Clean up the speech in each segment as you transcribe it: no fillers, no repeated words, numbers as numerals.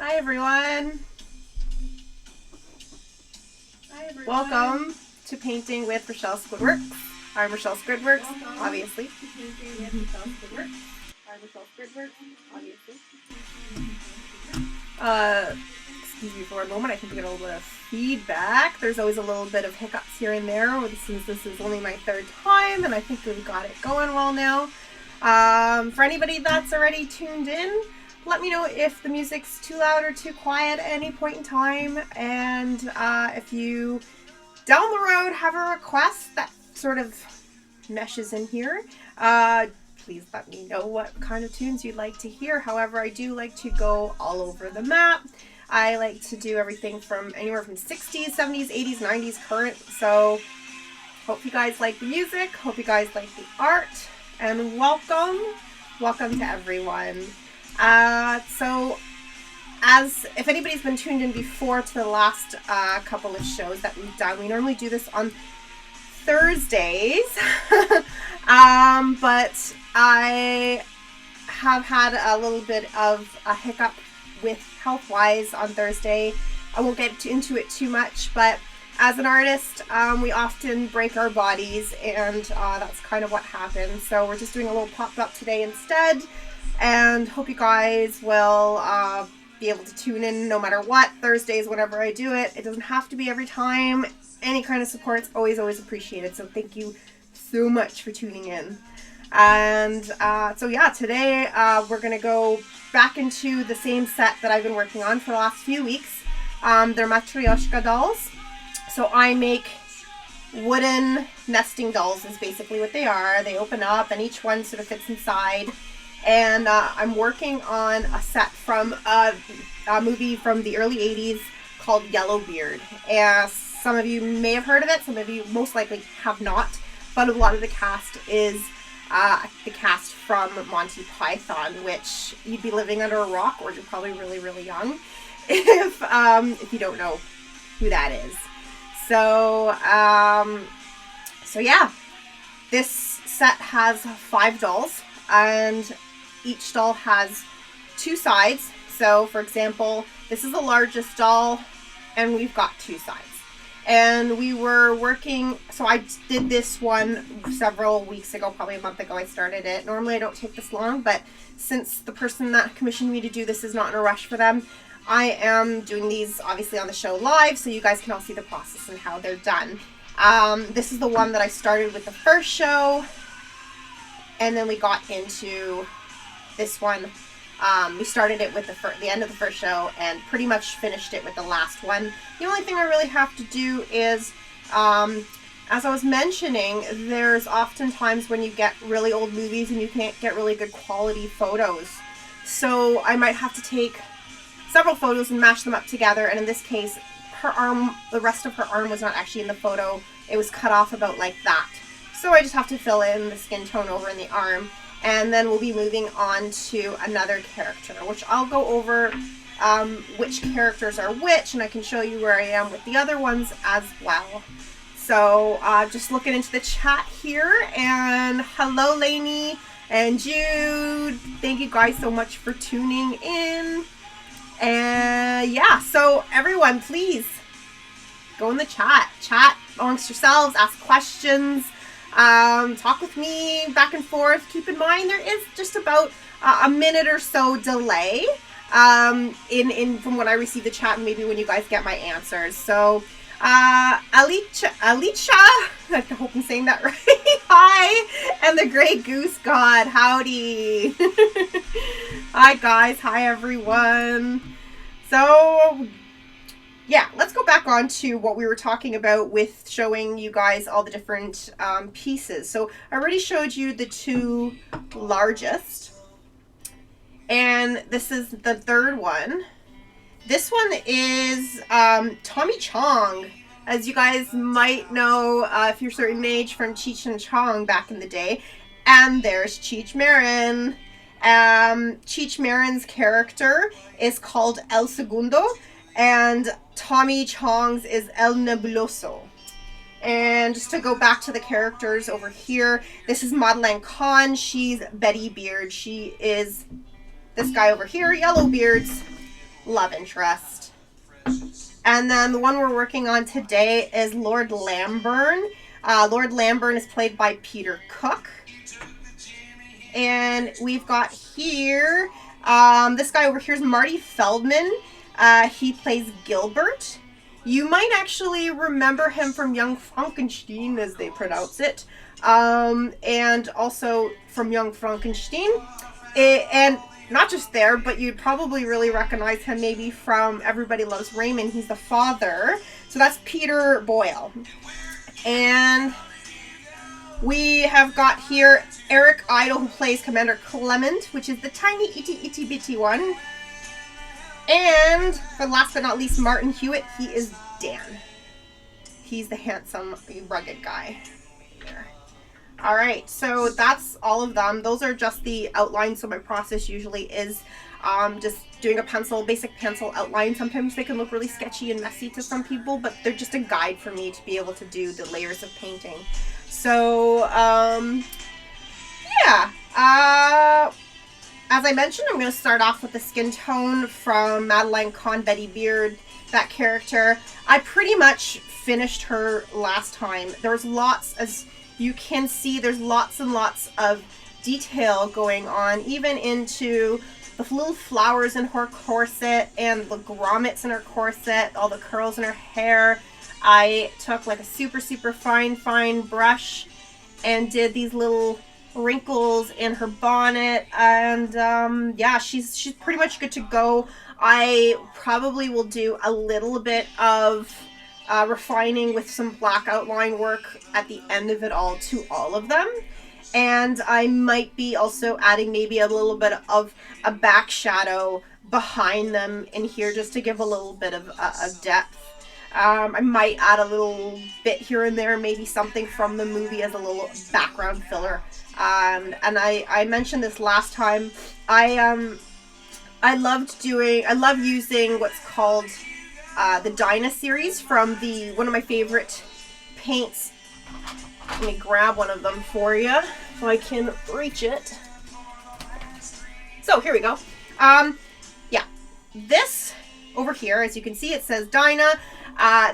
Hi everyone. Welcome to Painting with Rashelle Squidworx. I'm Rashelle Squidworx, obviously. Excuse me for a moment. I think we get a little bit of feedback. There's always a little bit of hiccups here and there since this is only my third time, and I think we've got it going well now. For anybody that's already tuned in, let me know if the music's too loud or too quiet at any point in time, and if you down the road have a request that sort of meshes in here, please let me know what kind of tunes you'd like to hear. However, I do like to go all over the map. I like to do everything from anywhere from 60s, 70s, 80s, 90s, current. So hope you guys like the music, hope you guys like the art, and welcome to everyone. So as if anybody's been tuned in before to the last couple of shows that we've done, we normally do this on Thursdays, but I have had a little bit of a hiccup with health-wise on Thursday. I won't get into it too much, but as an artist, we often break our bodies, and that's kind of what happens. So we're just doing a little pop-up today instead, and hope you guys will be able to tune in no matter what. Thursdays, whenever I do it. It doesn't have to be every time. Any kind of support's always appreciated. So thank you so much for tuning in. And so yeah, today we're going to go back into the same set that I've been working on for the last few weeks. They're Matryoshka dolls. So I make wooden nesting dolls is basically what they are. They open up and each one sort of fits inside. And I'm working on a set from a movie from the early 80s called Yellowbeard. And some of you may have heard of it, some of you most likely have not, but a lot of the cast is the cast from Monty Python, which you'd be living under a rock, or you're probably really, really young if you don't know who that is. So, so yeah, this set has 5 dolls, and each doll has 2 sides. So, for example, this is the largest doll, and we've got 2 sides. And we were working, so I did this one several weeks ago, probably a month ago I started it. Normally I don't take this long, but since the person that commissioned me to do this is not in a rush for them, I am doing these obviously on the show live, so you guys can all see the process and how they're done. This is the one that I started with the first show, and then we got into this one. We started it with the end of the first show and pretty much finished it with the last one. The only thing I really have to do is, as I was mentioning, there's often times when you get really old movies and you can't get really good quality photos. So I might have to take several photos and mash them up together, and in this case, her arm, the rest of her arm was not actually in the photo. It was cut off about like that. So I just have to fill in the skin tone over in the arm. And then we'll be moving on to another character, which I'll go over which characters are which, and I can show you where I am with the other ones as well. So just looking into the chat here, and hello Lainey and Jude. Thank you guys so much for tuning in. And yeah, so everyone, please go in the chat amongst yourselves, ask questions. Talk with me back and forth. Keep in mind there is just about a minute or so delay in from when I receive the chat and maybe when you guys get my answers. So Alicia, I hope I'm saying that right. Hi, and the Grey Goose God, howdy. Hi guys, hi everyone. So yeah, let's go back on to what we were talking about with showing you guys all the different pieces. So I already showed you the 2 largest, and this is the third one. This one is Tommy Chong, as you guys might know if you're a certain age, from Cheech and Chong back in the day. And there's Cheech Marin. Cheech Marin's character is called El Segundo, and Tommy Chong's is El Nebuloso. And just to go back to the characters over here, this is Madeleine Kahn. She's Betty Beard. She is this guy over here, Yellowbeard's love interest. And then the one we're working on today is Lord Lamburn. Lord Lamburn is played by Peter Cook. And we've got here, this guy over here is Marty Feldman. He plays Gilbert. You might actually remember him from Young Frankenstein, as they pronounce it. And also from Young Frankenstein. And not just there, but you'd probably really recognize him maybe from Everybody Loves Raymond. He's the father. So that's Peter Boyle. And we have got here Eric Idle, who plays Commander Clement, which is the tiny itty bitty one. And for last but not least, Martin Hewitt. He is Dan. He's the handsome, rugged guy. There. All right, so that's all of them. Those are just the outlines. So my process usually is just doing a basic pencil outline. Sometimes they can look really sketchy and messy to some people, but they're just a guide for me to be able to do the layers of painting. So, yeah. As I mentioned, I'm going to start off with the skin tone from Madeline Kahn, Betty Beard, that character. I pretty much finished her last time. There's lots, as you can see, there's lots and lots of detail going on, even into the little flowers in her corset and the grommets in her corset, all the curls in her hair. I took like a super fine brush and did these little wrinkles in her bonnet, and yeah, she's pretty much good to go. I probably will do a little bit of refining with some black outline work at the end of it all to all of them. And I might be also adding maybe a little bit of a back shadow behind them in here just to give a little bit of depth. I might add a little bit here and there, maybe something from the movie as a little background filler. And I mentioned this last time. I love using what's called the Dinah series from one of my favorite paints. Let me grab one of them for you so I can reach it. So here we go. Yeah, this over here, as you can see, it says Dinah.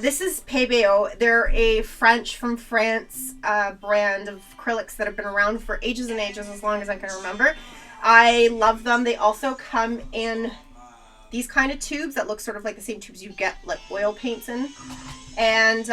This is PBO. They're a from France brand of acrylics that have been around for ages and ages, as long as I can remember. I love them. They also come in these kind of tubes that look sort of like the same tubes you get like oil paints in. And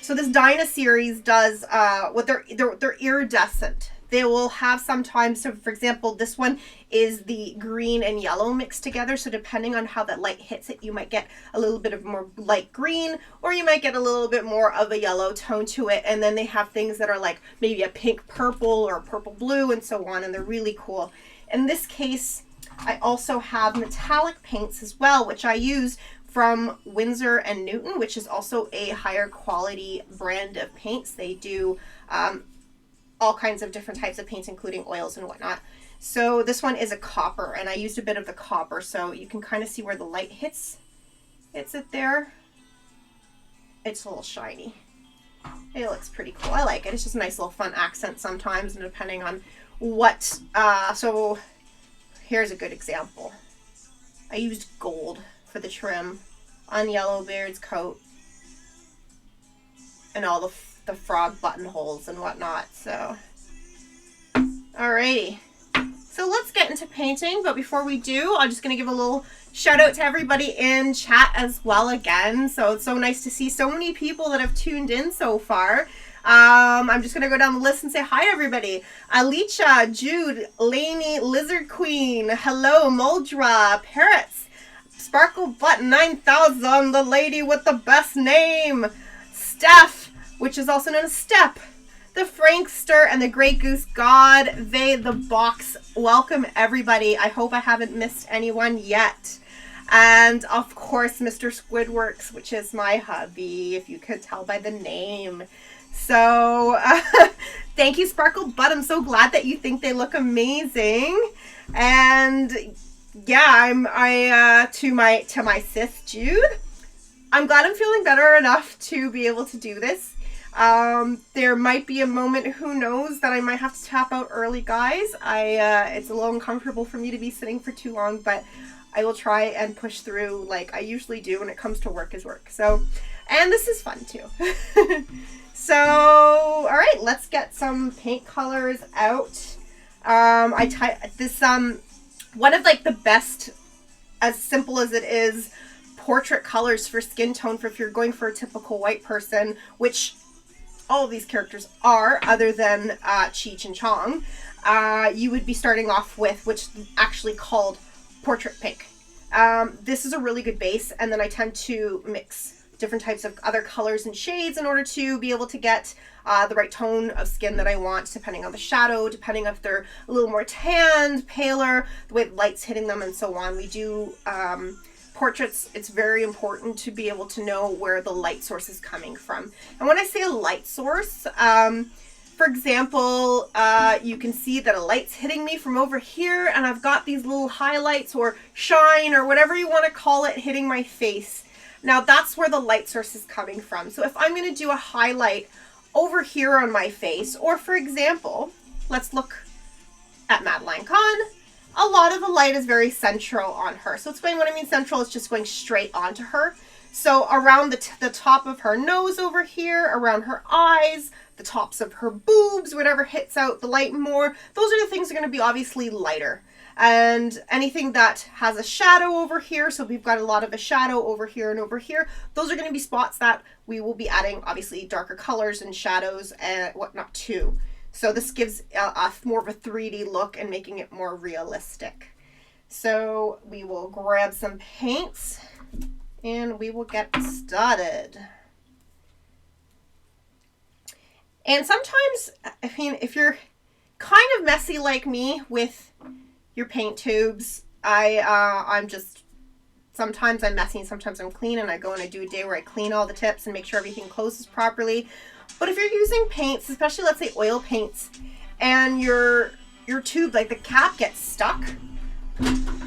so this Dinah series does what they're iridescent. They will have sometimes, so for example, this one is the green and yellow mixed together. So depending on how that light hits it, you might get a little bit of more light green, or you might get a little bit more of a yellow tone to it. And then they have things that are like maybe a pink purple or a purple blue and so on. And they're really cool. In this case, I also have metallic paints as well, which I use from Winsor & Newton, which is also a higher quality brand of paints. They do all kinds of different types of paints, including oils and whatnot. So this one is a copper, and I used a bit of the copper, so you can kind of see where the light hits it there. It's a little shiny. It looks pretty cool. I like it. It's just a nice little fun accent sometimes, and depending on what, so here's a good example. I used gold for the trim on Yellowbeard's coat and all the frog buttonholes and whatnot. So, alrighty. So let's get into painting, but before we do, I'm just going to give a little shout out to everybody in chat as well again. So it's so nice to see so many people that have tuned in so far. I'm just going to go down the list and say hi, everybody. Alicia, Jude, Lainey, Lizard Queen, hello, Muldra, Parrots, Sparkle Button 9000, the lady with the best name, Steph, which is also known as Step, the Frankster, and the Grey Goose God, they the box. Welcome, everybody. I hope I haven't missed anyone yet. And, of course, Mr. Squidworx, which is my hubby, if you could tell by the name. So, thank you, Sparkle Butt. I'm so glad that you think they look amazing. And, yeah, to my sis, Jude, I'm glad I'm feeling better enough to be able to do this. There might be a moment, who knows, that I might have to tap out early, guys. It's a little uncomfortable for me to be sitting for too long, but I will try and push through like I usually do when it comes to work is work. So, and this is fun too. So, all right, let's get some paint colors out. One of like the best, as simple as it is, portrait colors for skin tone for if you're going for a typical white person, which all of these characters are, other than Cheech and Chong, you would be starting off with, which is actually called Portrait Pink. This is a really good base, and then I tend to mix different types of other colors and shades in order to be able to get the right tone of skin that I want, depending on the shadow, depending if they're a little more tanned, paler, the way the light's hitting them, and so on. We do portraits. It's very important to be able to know where the light source is coming from. And when I say a light source, for example, you can see that a light's hitting me from over here, and I've got these little highlights or shine or whatever you want to call it hitting my face. Now that's where the light source is coming from. So if I'm going to do a highlight over here on my face, or for example, let's look at Madeline Kahn. A lot of the light is very central on her. So explain what I mean central, it's just going straight onto her. So around the top of her nose over here, around her eyes, the tops of her boobs, whatever hits out the light more, those are the things that are going to be obviously lighter. And anything that has a shadow over here, so we've got a lot of a shadow over here and over here, those are going to be spots that we will be adding obviously darker colors and shadows and whatnot too. So this gives a more of a 3D look and making it more realistic. So we will grab some paints and we will get started. And sometimes, I mean, if you're kind of messy like me with your paint tubes, I'm just, sometimes I'm messy and sometimes I'm clean, and I go and I do a day where I clean all the tips and make sure everything closes properly. But if you're using paints, especially let's say oil paints, and your tube, like the cap gets stuck,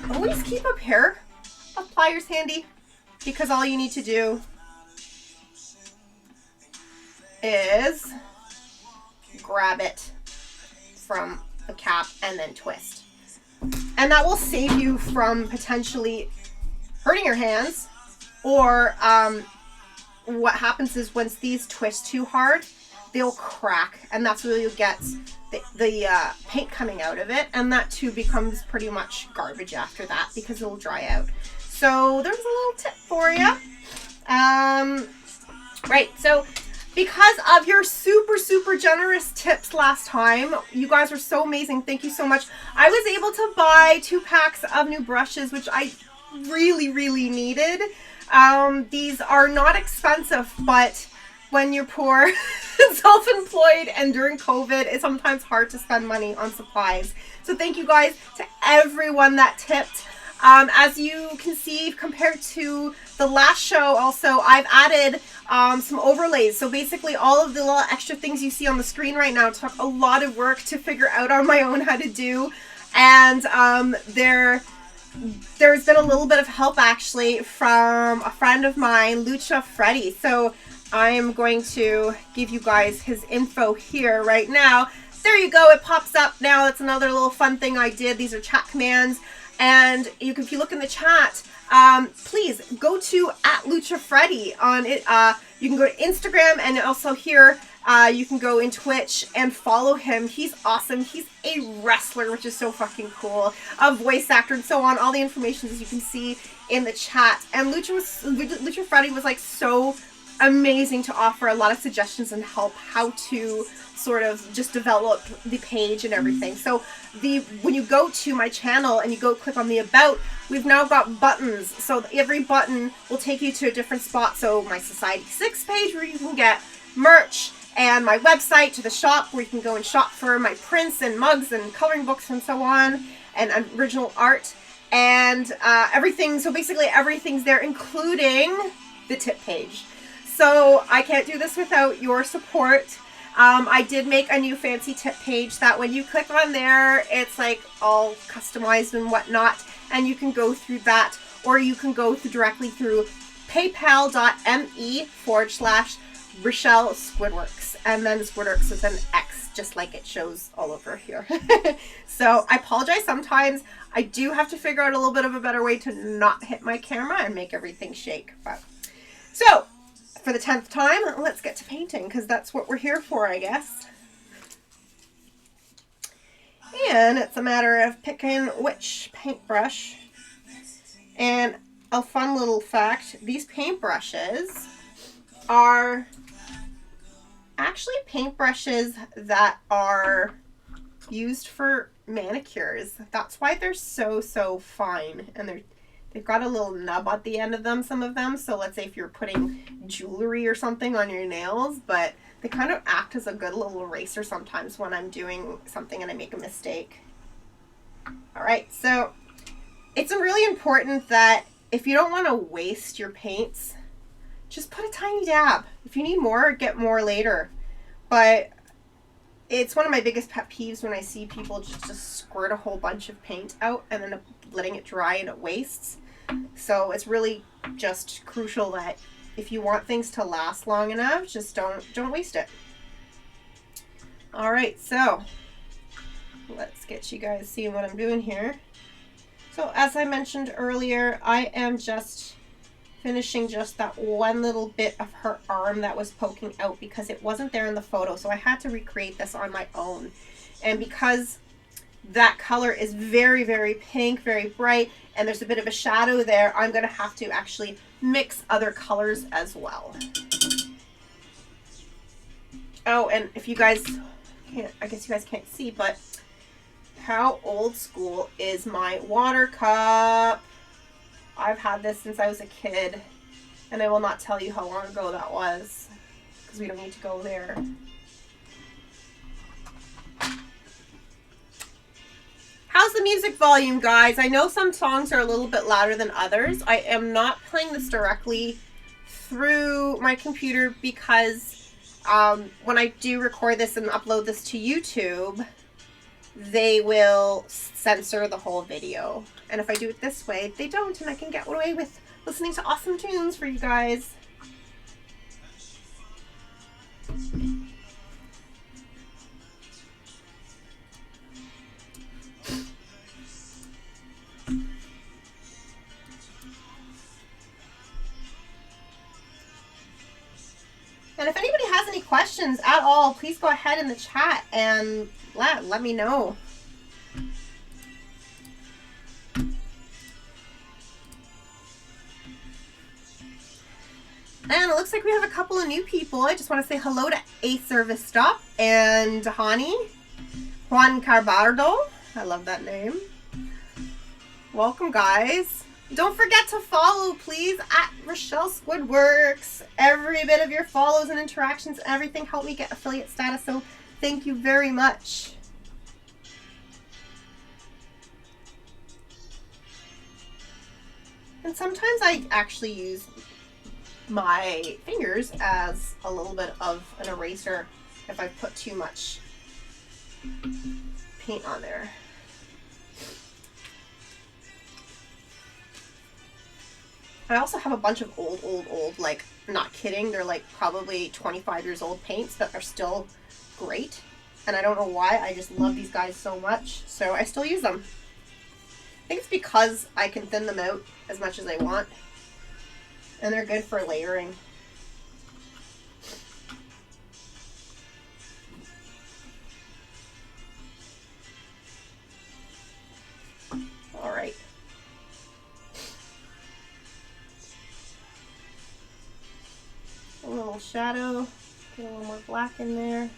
always keep a pair of pliers handy, because all you need to do is grab it from the cap and then twist. And that will save you from potentially hurting your hands, or what happens is once these twist too hard, they'll crack, and that's where you'll get the paint coming out of it, and that too becomes pretty much garbage after that because it'll dry out. So there's a little tip for you. Right, so because of your super generous tips last time, you guys were so amazing. Thank you so much. I was able to buy 2 packs of new brushes, which I really needed. These are not expensive, but when you're poor, self-employed, and during COVID, it's sometimes hard to spend money on supplies. So thank you guys to everyone that tipped. As you can see, compared to the last show, also, I've added some overlays. So basically all of the little extra things you see on the screen right now took a lot of work to figure out on my own how to do. And there's been a little bit of help actually from a friend of mine, Lucha Freddy. So I'm going to give you guys his info here right now. There you go, it pops up now. It's another little fun thing I did. These are chat commands. And you can, if you look in the chat, please go to @LuchaFreddy on it. You can go to Instagram, and also here you can go in Twitch and follow him. He's awesome. He's a wrestler, which is so fucking cool. A voice actor and so on. All the information, as you can see in the chat. And Lucha Freddy was like so amazing to offer a lot of suggestions and help how to sort of just develop the page and everything. So when you go to my channel and you go click on the about, we've now got buttons. So every button will take you to a different spot. So my Society 6 page where you can get merch, and my website to the shop where you can go and shop for my prints and mugs and coloring books and so on, and original art and everything. So basically everything's there, including the tip page. So I can't do this without your support. I did make a new fancy tip page that when you click on there, it's like all customized and whatnot, and you can go through that, or you can go directly through paypal.me/Rashelle Rashelle Squidworx, and then Squidworx is an X, just like it shows all over here. So I apologize. Sometimes I do have to figure out a little bit of a better way to not hit my camera and make everything shake. But so for the 10th time, let's get to painting, because that's what we're here for, I guess. And it's a matter of picking which paintbrush. And a fun little fact, these paintbrushes are actually paintbrushes that are used for manicures. That's why they're so fine, and they've got a little nub at the end of them, some of them. So let's say if you're putting jewelry or something on your nails, but they kind of act as a good little eraser sometimes when I'm doing something and I make a mistake. All right, so it's really important that if you don't want to waste your paints, just put a tiny dab. If you need more, get more later. But it's one of my biggest pet peeves when I see people just squirt a whole bunch of paint out and then letting it dry and it wastes. So it's really just crucial that if you want things to last long enough, just don't waste it. All right, so let's get you guys seeing what I'm doing here. So as I mentioned earlier, I am just finishing just that one little bit of her arm that was poking out because it wasn't there in the photo. So I had to recreate this on my own. And because that color is very pink, very bright, and there's a bit of a shadow there, I'm going to have to actually mix other colors as well. Oh, and if you guys can't, I guess you guys can't see, but how old school is my water cup? I've had this since I was a kid, and I will not tell you how long ago that was, because we don't need to go there. How's the music volume, guys? I know some songs are a little bit louder than others. I am not playing this directly through my computer because when I do record this and upload this to YouTube, they will censor the whole video. And if I do it this way, they don't, and I can get away with listening to awesome tunes for you guys. And if anybody has any questions at all, please go ahead in the chat and let me know. And it looks like we have a couple of new people. I just want to say hello to A Service Stop and Hani. Juan Carbardo. I love that name. Welcome, guys. Don't forget to follow, please, at Rashelle Squidworx. Every bit of your follows and interactions and everything help me get affiliate status, so thank you very much. And sometimes I actually use my fingers as a little bit of an eraser if I put too much paint on there. I also have a bunch of old, like, not kidding, they're like probably 25 years old paints that are still great. And I don't know why, I just love these guys so much, so I still use them. I think it's because I can thin them out as much as I want. And they're good for layering. All right. A little shadow, get a little more black in there.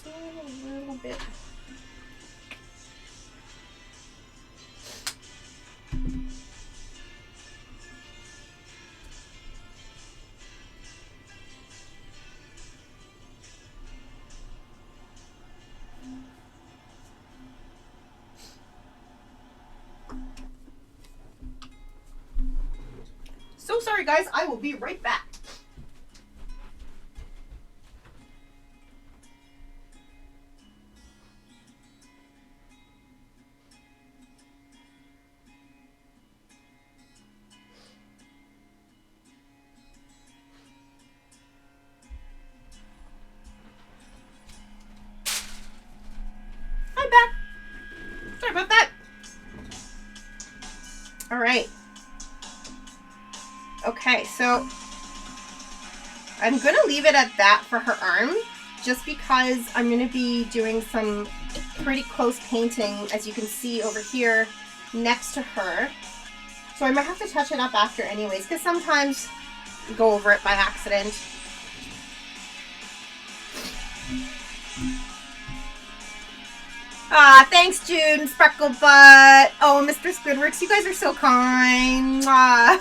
A little bit. So sorry, guys. I will be right back. I'm going to leave it at that for her arm, just because I'm going to be doing some pretty close painting, as you can see over here, next to her. So I might have to touch it up after anyways, because sometimes I go over it by accident. Ah, thanks, June, Sparkle Butt. Oh, Mr. Squidworx, you guys are so kind. Ah.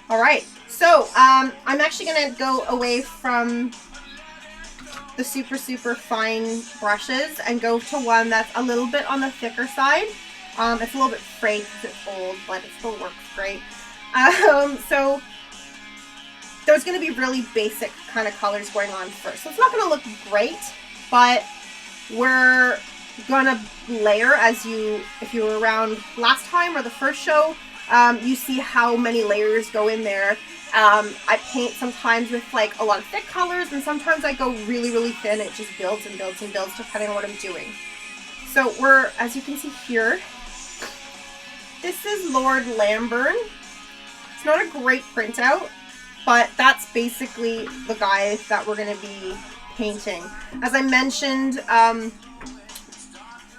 All right, so I'm actually gonna go away from the super fine brushes and go to one that's a little bit on the thicker side. It's a little bit frayed because it's old, but it still works great. So there's going to be really basic kind of colors going on first. So it's not going to look great, but we're going to layer if you were around last time or the first show, you see how many layers go in there. I paint sometimes with like a lot of thick colors, and sometimes I go really thin. It just builds and builds and builds depending on what I'm doing. So as you can see here, this is Lord Lamburn. It's not a great printout, but that's basically the guy that we're going to be painting. As I mentioned,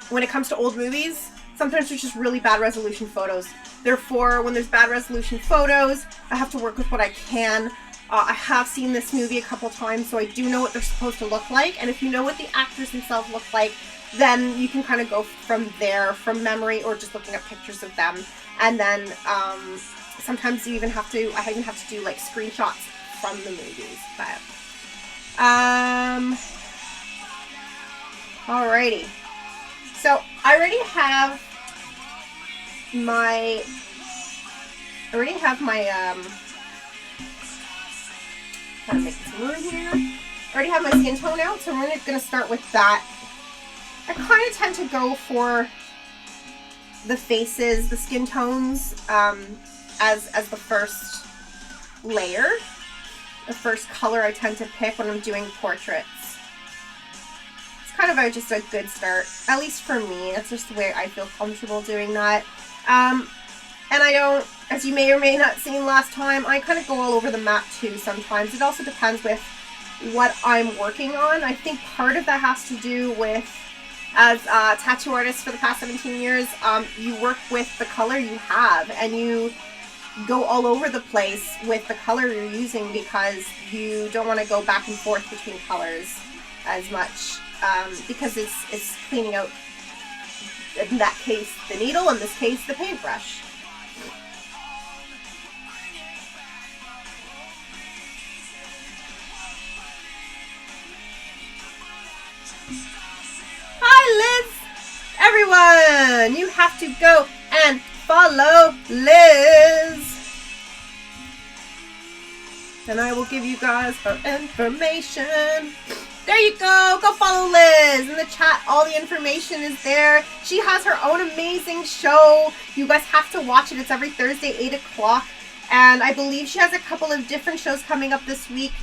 when it comes to old movies, sometimes there's just really bad resolution photos. Therefore, when there's bad resolution photos, I have to work with what I can. I have seen this movie a couple times, so I do know what they're supposed to look like. And if you know what the actors themselves look like, then you can kind of go from there, from memory, or just looking at pictures of them. And then sometimes I even have to do like screenshots from the movies. But alrighty. So I already have my trying to make some room here. I already have my skin tone out, so we're gonna start with that. I kind of tend to go for the faces, the skin tones, as the first layer, the first color I tend to pick when I'm doing portraits. It's kind of just a good start, at least for me. That's just the way I feel comfortable doing that. And I don't, as you may or may not seen last time, I kind of go all over the map too sometimes. It also depends with what I'm working on. I think part of that has to do with, as a tattoo artist for the past 17 years, you work with the color you have, and you go all over the place with the color you're using because you don't want to go back and forth between colors as much, because it's cleaning out, in that case, the needle, in this case, the paintbrush. Hi, Liz! Everyone! You have to go and follow Liz! And I will give you guys her information. There you go! Go follow Liz! In the chat, all the information is there. She has her own amazing show. You guys have to watch it. It's every Thursday, 8 o'clock. And I believe she has a couple of different shows coming up this week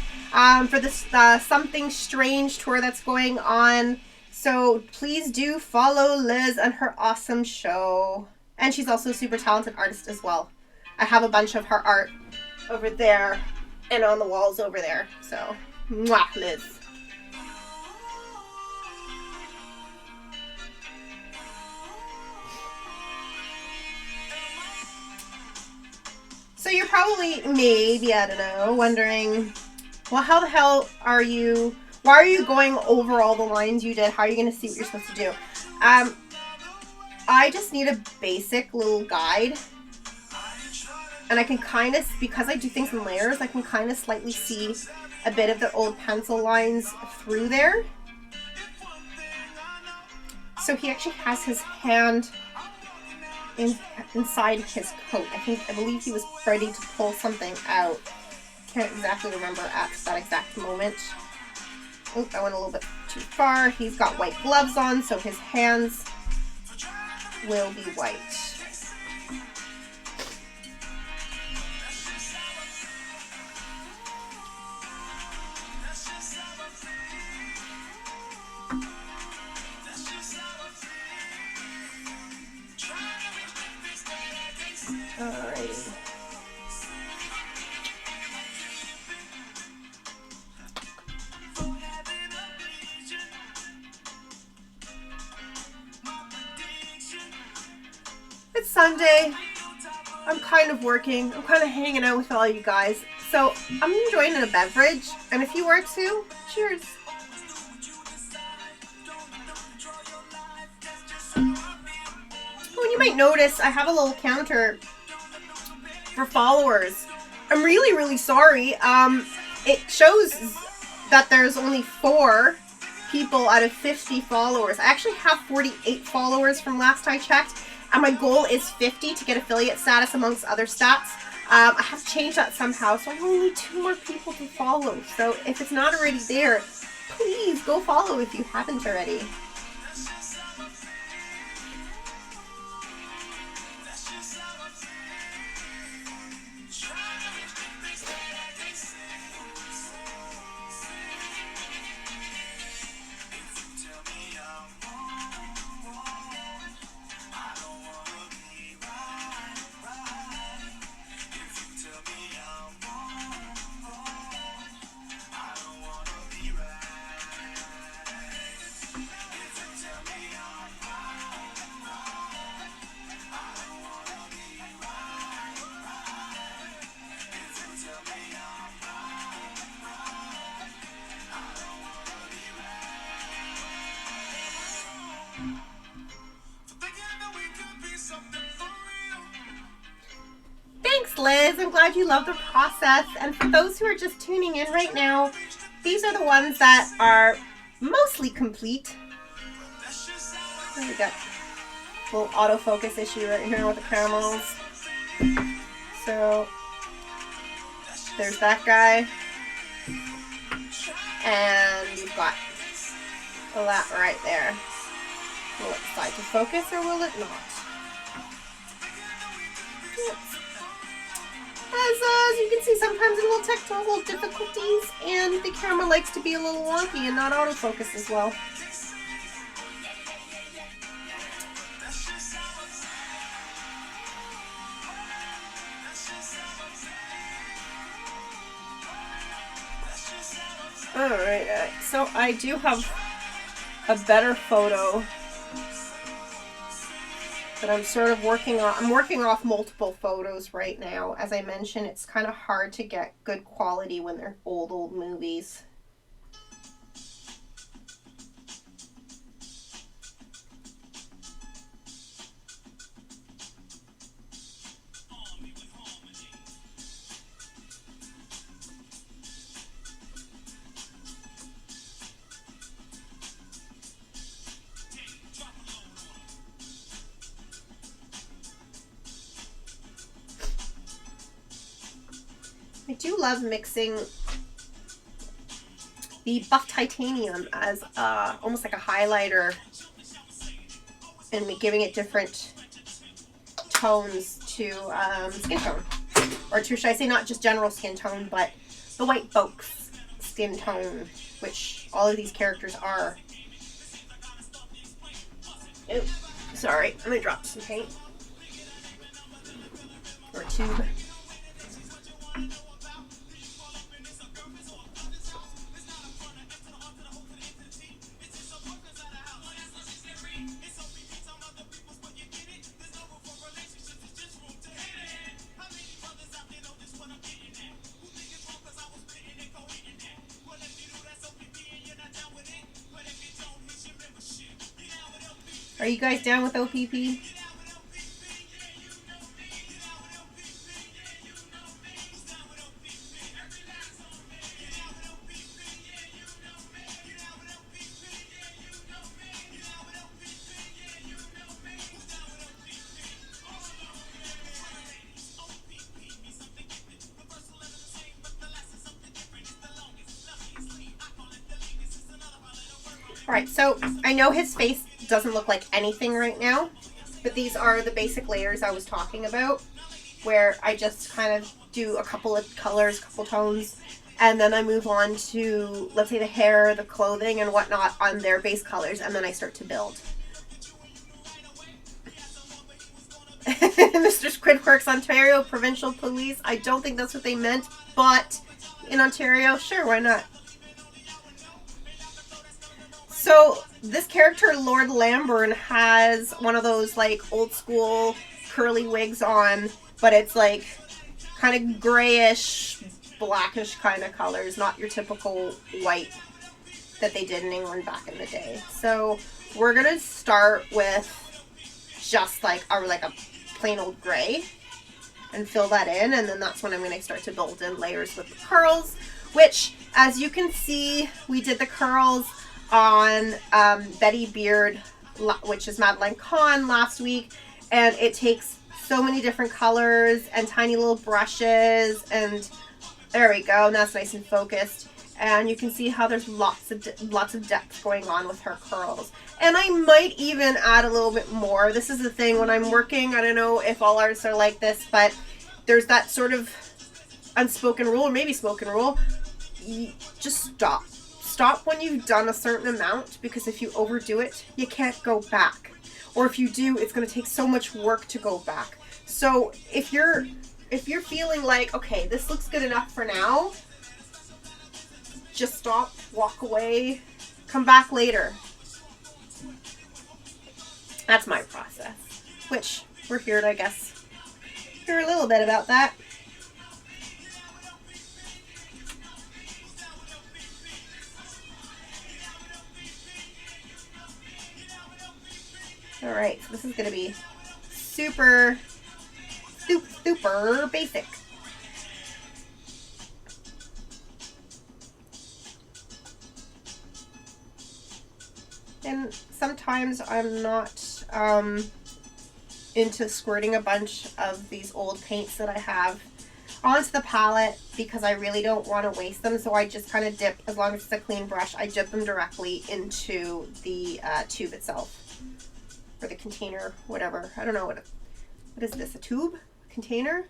for this Something Strange tour that's going on. So please do follow Liz and her awesome show. And she's also a super talented artist as well. I have a bunch of her art over there and on the walls over there. So, mwah, Liz. So you're probably, maybe, I don't know, wondering, well, how the hell are you... Why are you going over all the lines you did? How are you going to see what you're supposed to do? I just need a basic little guide. And I can kind of, because I do things in layers, I can kind of slightly see a bit of the old pencil lines through there. So he actually has his hand inside his coat. I believe he was ready to pull something out. Can't exactly remember at that exact moment. Oh, I went a little bit too far. He's got white gloves on, so his hands will be white. Alrighty. It's Sunday. I'm kind of working. I'm kind of hanging out with all you guys. So I'm enjoying a beverage. And if you are too, cheers. Oh, you might notice I have a little counter for followers. I'm really, really sorry. It shows that there's only 4 people out of 50 followers. I actually have 48 followers from last I checked. And my goal is 50 to get affiliate status amongst other stats. I have to change that somehow, so I only need 2 more people to follow. So if it's not already there, please go follow if you haven't already. Thanks, Liz. I'm glad you love the process. And for those who are just tuning in right now, these are the ones that are mostly complete. There we go. Little autofocus issue right here with the caramels. So there's that guy. And you've got that right there. Will it decide to focus or will it not? As you can see, sometimes it will take technical difficulties, and the camera likes to be a little wonky and not autofocus as well. Alright, so I do have a better photo that I'm sort of working on. I'm working off multiple photos right now. As I mentioned, it's kind of hard to get good quality when they're old movies. I do love mixing the buff titanium as almost like a highlighter and giving it different tones to skin tone. Or to, should I say, not just general skin tone, but the white folks skin tone, which all of these characters are. Oh, sorry, I'm gonna drop some paint. Or tube. Are you guys down with OPP? Alright, so I know his face doesn't look like anything right now, but these are the basic layers I was talking about, where I just kind of do a couple of colors, couple tones, and then I move on to, let's say, the hair, the clothing, and whatnot on their base colors, and then I start to build. Mr. Squidworx Squidworx Ontario Provincial Police. I don't think that's what they meant, but in Ontario, sure, why not? So this character, Lord Lamburn, has one of those like old school curly wigs on, but it's like kind of grayish, blackish kind of colors, not your typical white that they did in England back in the day. So we're gonna start with just like a plain old gray and fill that in, and then that's when I'm gonna start to build in layers with the curls, which, as you can see, we did the curls on Betty Beard, which is Madeline Kahn, last week, and it takes so many different colors and tiny little brushes, and there we go, now it's nice and focused, and you can see how there's lots of depth going on with her curls. And I might even add a little bit more. This is the thing when I'm working, I don't know if all artists are like this, but there's that sort of unspoken rule, or maybe spoken rule, just stop. Stop when you've done a certain amount, because if you overdo it, you can't go back. Or if you do, it's going to take so much work to go back. So if you're feeling like, okay, this looks good enough for now, just stop, walk away, come back later. That's my process, which we're here to, I guess, hear a little bit about that. All right, so this is going to be super basic. And sometimes I'm not into squirting a bunch of these old paints that I have onto the palette, because I really don't want to waste them. So I just kind of dip, as long as it's a clean brush, I dip them directly into the tube itself, or the container, whatever. I don't know what is this, a tube? Container?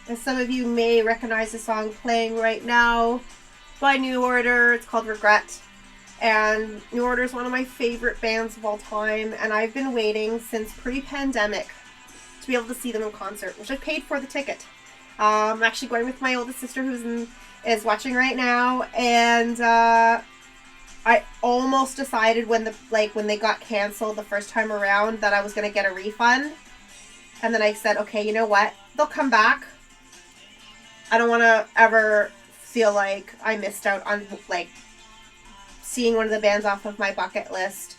As some of you may recognize the song playing right now by New Order, it's called Regret. And New Order is one of my favorite bands of all time, and I've been waiting since pre-pandemic to be able to see them in concert, which I paid for the ticket. I'm actually going with my oldest sister, is watching right now, and I almost decided when they got canceled the first time around that I was going to get a refund, and then I said, okay, you know what? They'll come back. I don't want to ever feel like I missed out on seeing one of the bands off of my bucket list.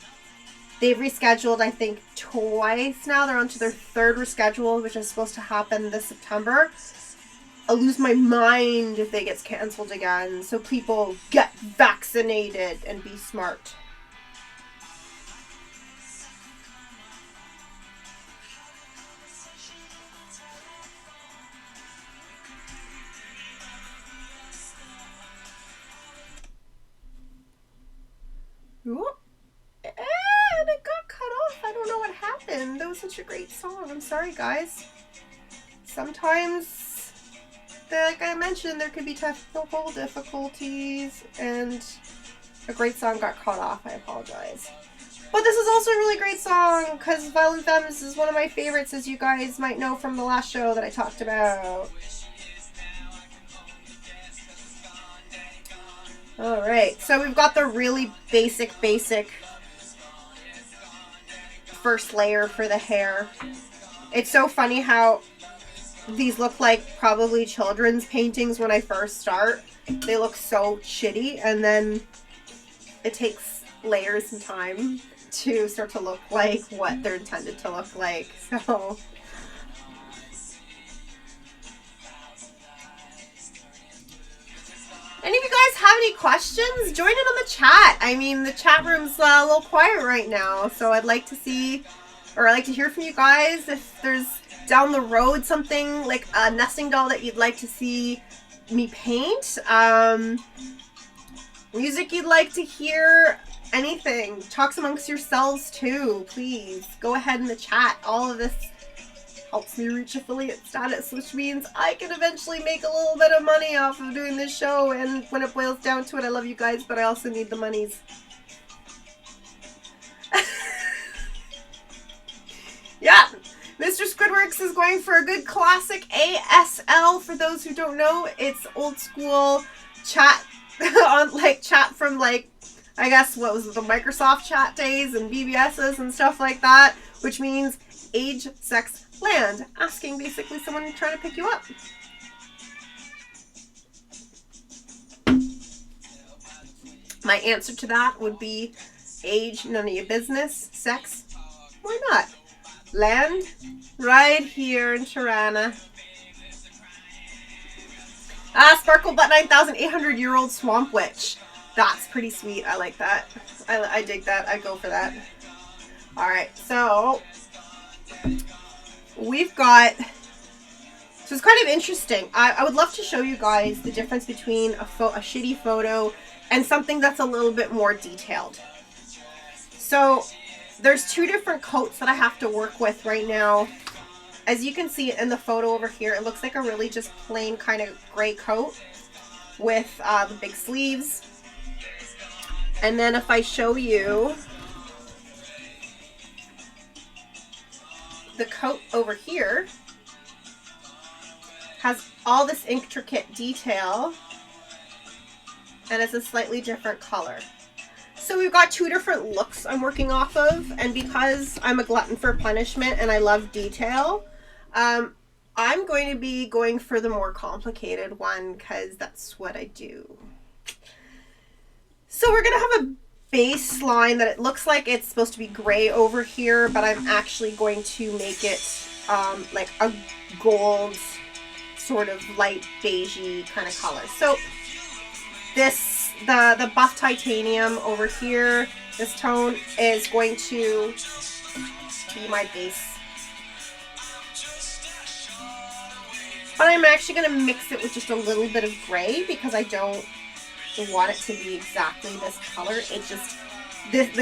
They've rescheduled, I think, twice now. They're on to their third reschedule, which is supposed to happen this September. I'll lose my mind if they get canceled again. So people, get vaccinated and be smart. Whoop. And it got cut off. I don't know what happened. That was such a great song. I'm sorry, guys. Sometimes, like I mentioned, there could be technical difficulties, and a great song got cut off. I apologize. But this is also a really great song, because Violent Femmes is one of my favorites, as you guys might know from the last show that I talked about. Alright, so we've got the really basic first layer for the hair. It's so funny how these look like probably children's paintings when I first start. They look so shitty, and then it takes layers and time to start to look like what they're intended to look like. So any of you guys have any questions? Join in on the chat. I mean, the chat room's a little quiet right now, so I'd like to see, or I'd like to hear from you guys if there's down the road something like a nesting doll that you'd like to see me paint, music you'd like to hear, anything. Talks amongst yourselves too, please. Go ahead in the chat. All of this helps me reach affiliate status, which means I can eventually make a little bit of money off of doing this show. And when it boils down to it, I love you guys, but I also need the monies. Yeah, Mr. Squidworx is going for a good classic ASL. For those who don't know, it's old school chat on chat from I guess what was it, the Microsoft chat days and BBSs and stuff like that, which means age, sex, land, asking basically someone trying to pick you up. My answer to that would be age, none of your business. Sex, why not? Land, right here in Tirana. Sparkle Butt 9,800-year-old Swamp Witch. That's pretty sweet. I like that. I dig that. I go for that. Alright, so we've got... So it's kind of interesting. I would love to show you guys the difference between a shitty photo and something that's a little bit more detailed. So there's two different coats that I have to work with right now. As you can see in the photo over here, it looks like a really just plain kind of gray coat with the big sleeves. And then if I show you the coat over here, has all this intricate detail and it's a slightly different color. So we've got two different looks I'm working off of, and because I'm a glutton for punishment and I love detail, I'm going to be going for the more complicated one because that's what I do. So we're going to have a baseline that it looks like it's supposed to be gray over here, but I'm actually going to make it like a gold, sort of light beigey kind of color. So this, the buff titanium over here, this tone is going to be my base. But I'm actually going to mix it with just a little bit of gray because I don't want it to be exactly this color. It's just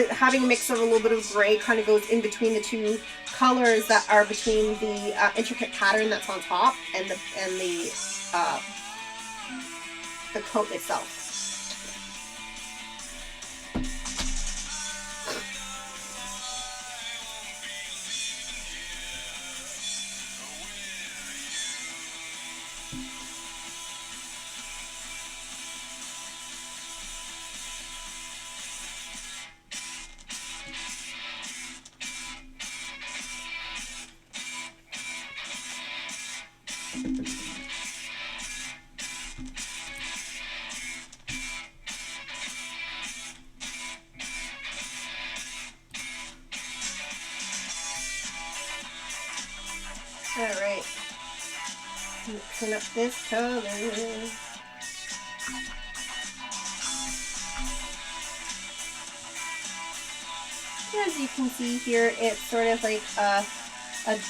having a mix of a little bit of gray kind of goes in between the two colors that are between the intricate pattern that's on top and the coat itself. Alright, mixing up this color. As you can see here, it's sort of like a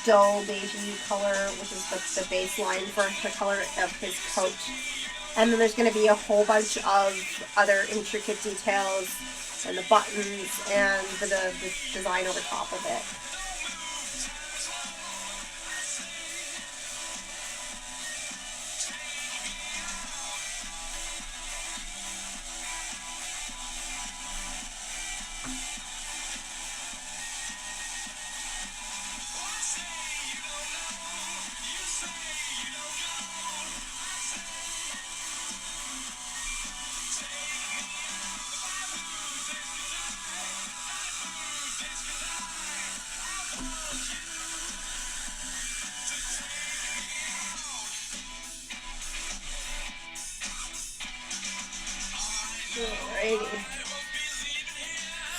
dull beigey color, which is the baseline for the color of his coat. And then there's going to be a whole bunch of other intricate details and the buttons and the design over top of it.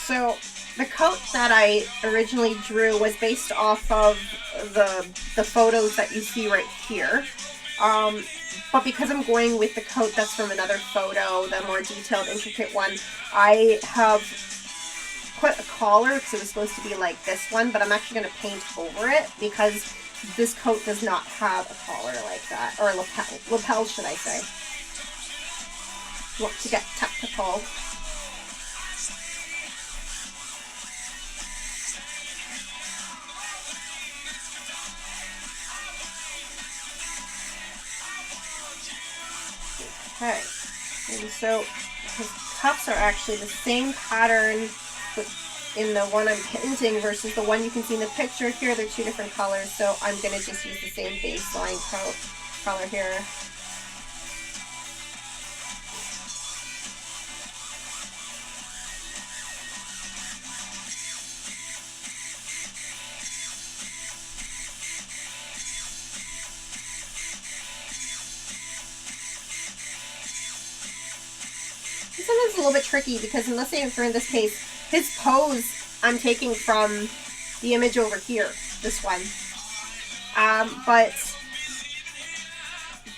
So the coat that I originally drew was based off of the photos that you see right here. But because I'm going with the coat that's from another photo, the more detailed, intricate one, I have put a collar because it was supposed to be like this one, but I'm actually going to paint over it because this coat does not have a collar like that, or a lapel should I say. Want to get technical. Okay, and so his cups are actually the same pattern in the one I'm painting versus the one you can see in the picture here. They're two different colors, so I'm going to just use the same baseline color here. Sometimes it's a little bit tricky because let's say for in this case, his pose I'm taking from the image over here, this one. But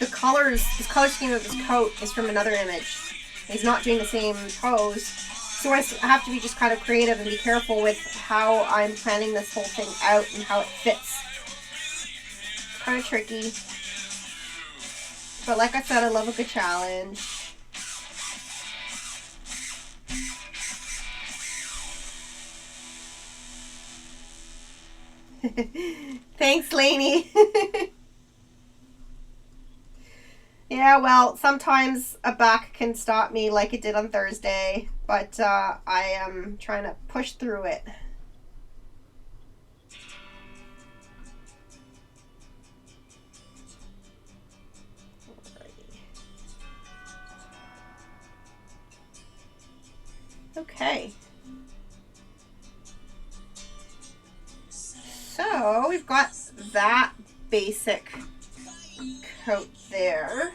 the color scheme of his coat is from another image. He's not doing the same pose. So I have to be just kind of creative and be careful with how I'm planning this whole thing out and how it fits. It's kind of tricky. But like I said, I love a good challenge. Thanks, Lainey. Yeah, well, sometimes a back can stop me like it did on Thursday, but I am trying to push through it. Okay. So we've got that basic coat there.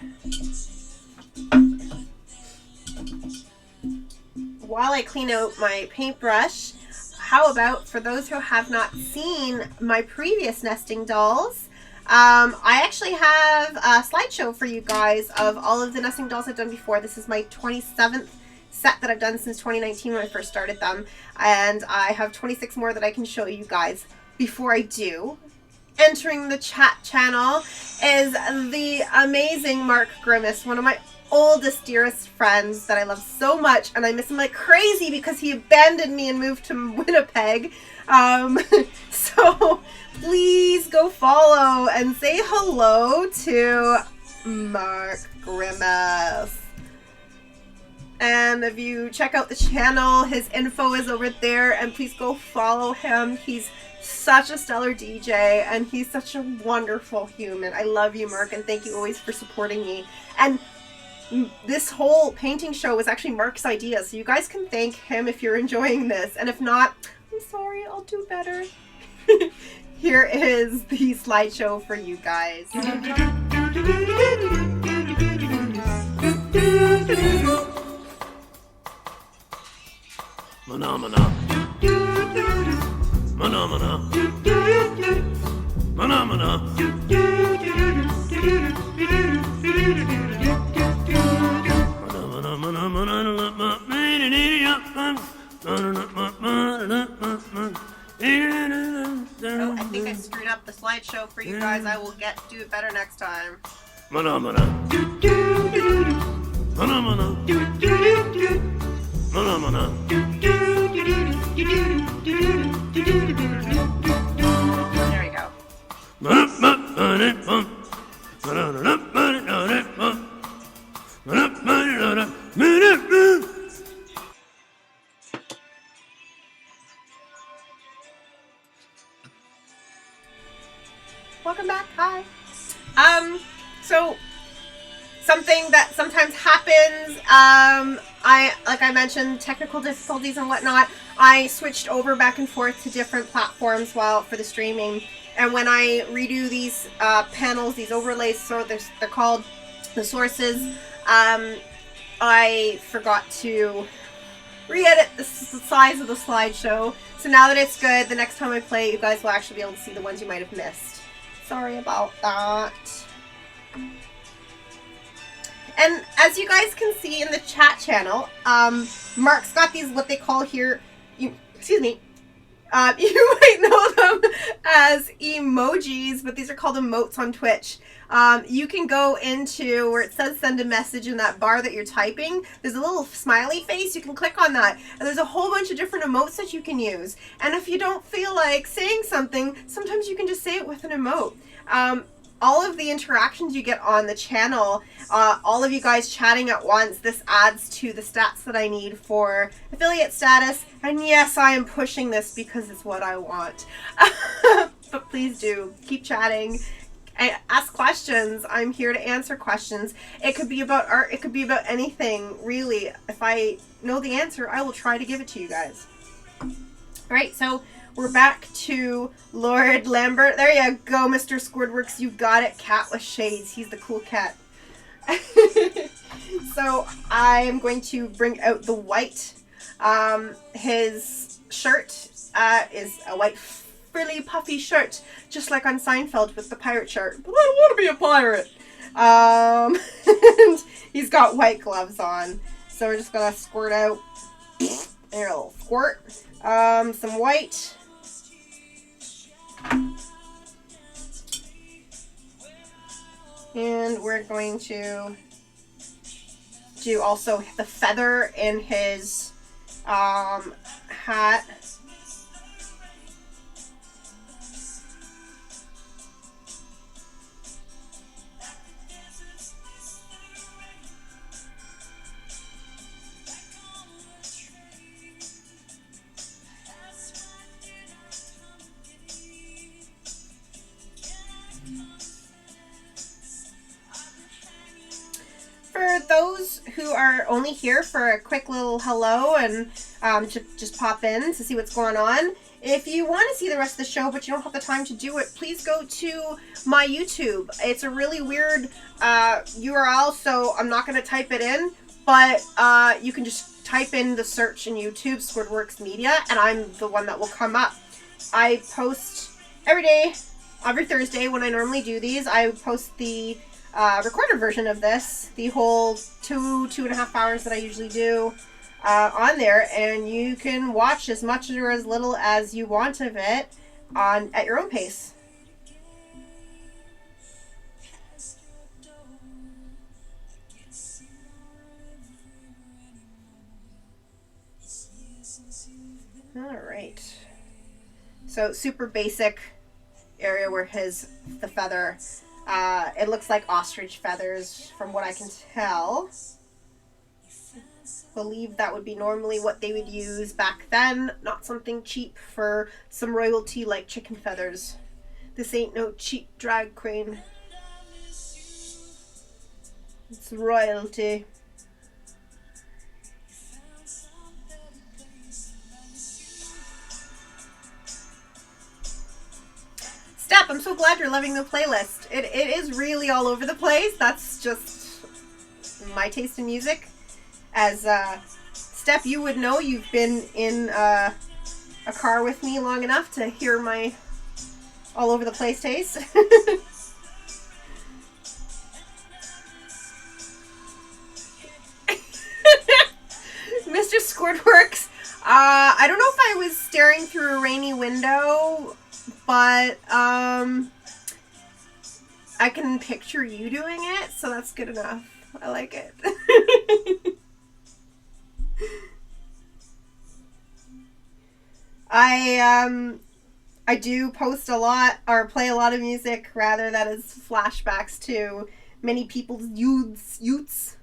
While I clean out my paintbrush, how about for those who have not seen my previous nesting dolls, I actually have a slideshow for you guys of all of the nesting dolls I've done before. This is my 27th set that I've done since 2019 when I first started them, and I have 26 more that I can show you guys. Before I do, entering the chat channel is the amazing Mark Grimace, one of my oldest, dearest friends that I love so much, and I miss him like crazy because he abandoned me and moved to Winnipeg. So please go follow and say hello to Mark Grimace. And if you check out the channel, his info is over there, and please go follow him. He's such a stellar DJ, and he's such a wonderful human. I love you, Mark, and thank you always for supporting me. And this whole painting show was actually Mark's idea, so you guys can thank him if you're enjoying this. And if not, I'm sorry, I'll do better. Here is the slideshow for you guys. Phenomena. Phenomena. Phenomena. Oh, I think I screwed up the slideshow for you guys. I will do it better next time. Phenomena. Phenomena. Phenomena. There we go. Welcome back. Hi. So something that sometimes happens, like I mentioned, technical difficulties and whatnot. I switched over back and forth to different platforms for the streaming, and when I redo these panels, these overlays, so they're called the sources, I forgot to re-edit the size of the slideshow. So now that it's good, the next time I play it, you guys will actually be able to see the ones you might have missed. Sorry about that. And as you guys can see in the chat channel, Mark's got these, what they call here, excuse me, you might know them as emojis, but these are called emotes on Twitch. You can go into where it says send a message in that bar that you're typing. There's a little smiley face. You can click on that. And there's a whole bunch of different emotes that you can use. And if you don't feel like saying something, sometimes you can just say it with an emote. all of the interactions you get on the channel, all of you guys chatting at once, this adds to the stats that I need for affiliate status. And yes, I am pushing this because it's what I want. But please do keep chatting. Ask questions. I'm here to answer questions. It could be about art. It could be about anything, really. If I know the answer, I will try to give it to you guys. All right, so we're back to Lord Lambert. There you go, Mr. Squidworx. You got it. Cat with shades. He's the cool cat. So I am going to bring out the white. His shirt is a white frilly puffy shirt, just like on Seinfeld with the pirate shirt. But I don't want to be a pirate. And he's got white gloves on. So we're just gonna squirt out a little squirt. Some white. And we're going to do also the feather in his hat. For those who are only here for a quick little hello and just pop in to see what's going on, if you want to see the rest of the show but you don't have the time to do it, please go to my YouTube. It's a really weird URL, so I'm not going to type it in, but you can just type in the search in YouTube, Squidworx Media, and I'm the one that will come up. I post every day, every Thursday when I normally do these. I post the recorded version of this, the whole 2.5 hours that I usually do on there, and you can watch as much or as little as you want of it at your own pace. All right. So super basic area where the feather. It looks like ostrich feathers from what I can tell. Believe that would be normally what they would use back then. Not something cheap for some royalty like chicken feathers. This ain't no cheap drag queen. It's royalty. Step, I'm so glad you're loving the playlist. It is really all over the place. That's just my taste in music. As Step, you would know, you've been in a car with me long enough to hear my all over the place taste. Mr. Squidworx, I don't know if I was staring through a rainy window, but I can picture you doing it, so that's good enough. I like it. I do post a lot or play a lot of music rather that is flashbacks to many people's youths.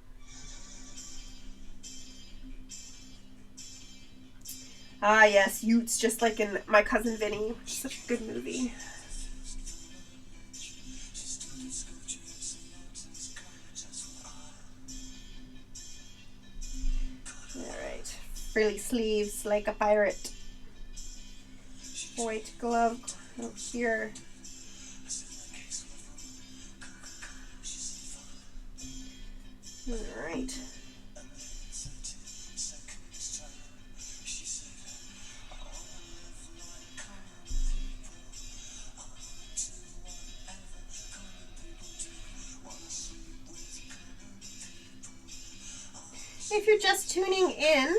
Ah yes, youths, just like in My Cousin Vinny, which is such a good movie. Alright, frilly sleeves like a pirate. White glove here. Alright. If you're just tuning in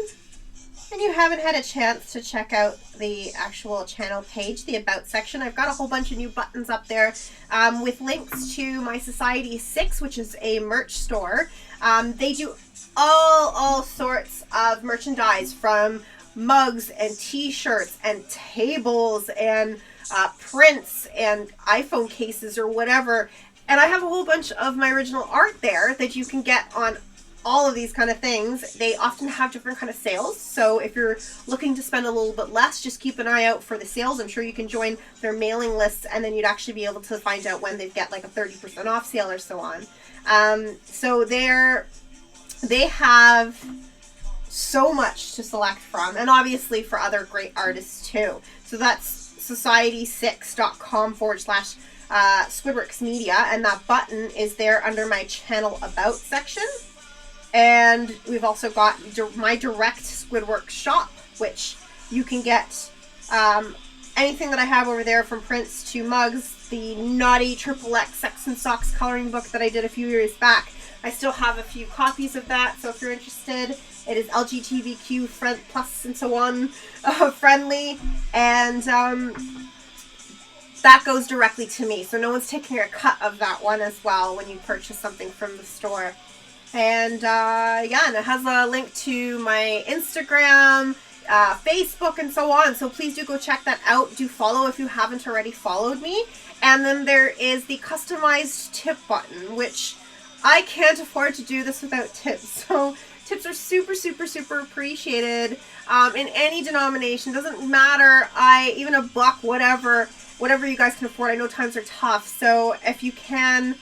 and you haven't had a chance to check out the actual channel page, the About section, I've got a whole bunch of new buttons up there with links to my Society 6, which is a merch store. They do all sorts of merchandise, from mugs and t-shirts and tables and prints and iPhone cases or whatever. And I have a whole bunch of my original art there that you can get on all of these kind of things. They often have different kind of sales. So if you're looking to spend a little bit less, just keep an eye out for the sales. I'm sure you can join their mailing lists, and then you'd actually be able to find out when they get like a 30% off sale or so on. So they have so much to select from, and obviously for other great artists too. So that's society6.com/Squidworx Media, and that button is there under my channel about section. And we've also got my direct Squidworx shop, which you can get anything that I have over there, from prints to mugs. The naughty XXX Sex and Socks coloring book that I did a few years back, I still have a few copies of that, so if you're interested, it is LGBTQ plus and so on friendly, and that goes directly to me, so no one's taking a cut of that one as well when you purchase something from the store. And yeah, and it has a link to my Instagram, Facebook, and so on, so please do go check that out. Do follow if you haven't already followed me. And then there is the customized tip button, which I can't afford to do this without tips, so tips are super, super, super appreciated in any denomination. Doesn't matter, even a buck, whatever you guys can afford. I know times are tough, so if you can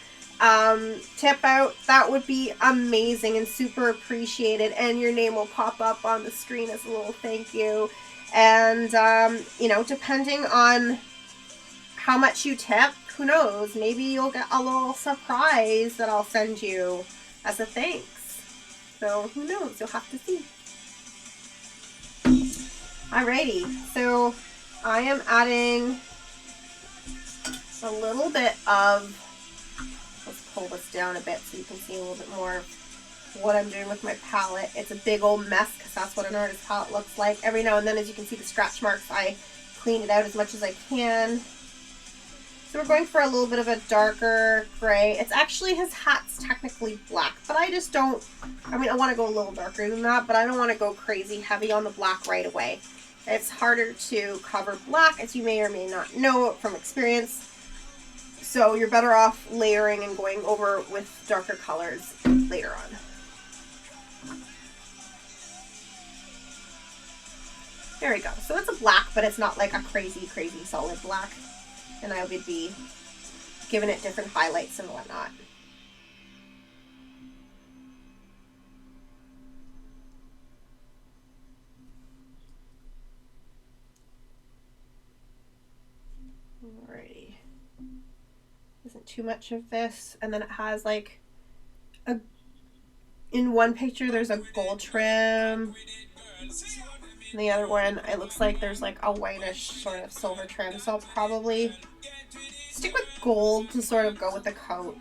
tip out, that would be amazing and super appreciated, and your name will pop up on the screen as a little thank you. And you know, depending on how much you tip, who knows, maybe you'll get a little surprise that I'll send you as a thanks. So who knows, you'll have to see. Alrighty, so I am adding a little bit of, let's pull this down a bit so you can see a little bit more of what I'm doing with my palette. It's a big old mess because that's what an artist palette looks like. Every now and then, as you can see the scratch marks, I clean it out as much as I can. So we're going for a little bit of a darker gray. It's actually, his hat's technically black, but I just don't, I mean, I want to go a little darker than that, but I don't want to go crazy heavy on the black right away. It's harder to cover black, as you may or may not know from experience. So you're better off layering and going over with darker colors later on. There we go. So it's a black, but it's not like a crazy, crazy solid black. And I would be giving it different highlights and whatnot. Alrighty. Isn't too much of this. And then it has like a, in one picture there's a gold trim. And the other one, it looks like there's like a whitish sort of silver trim. So I'll probably stick with gold to sort of go with the coat.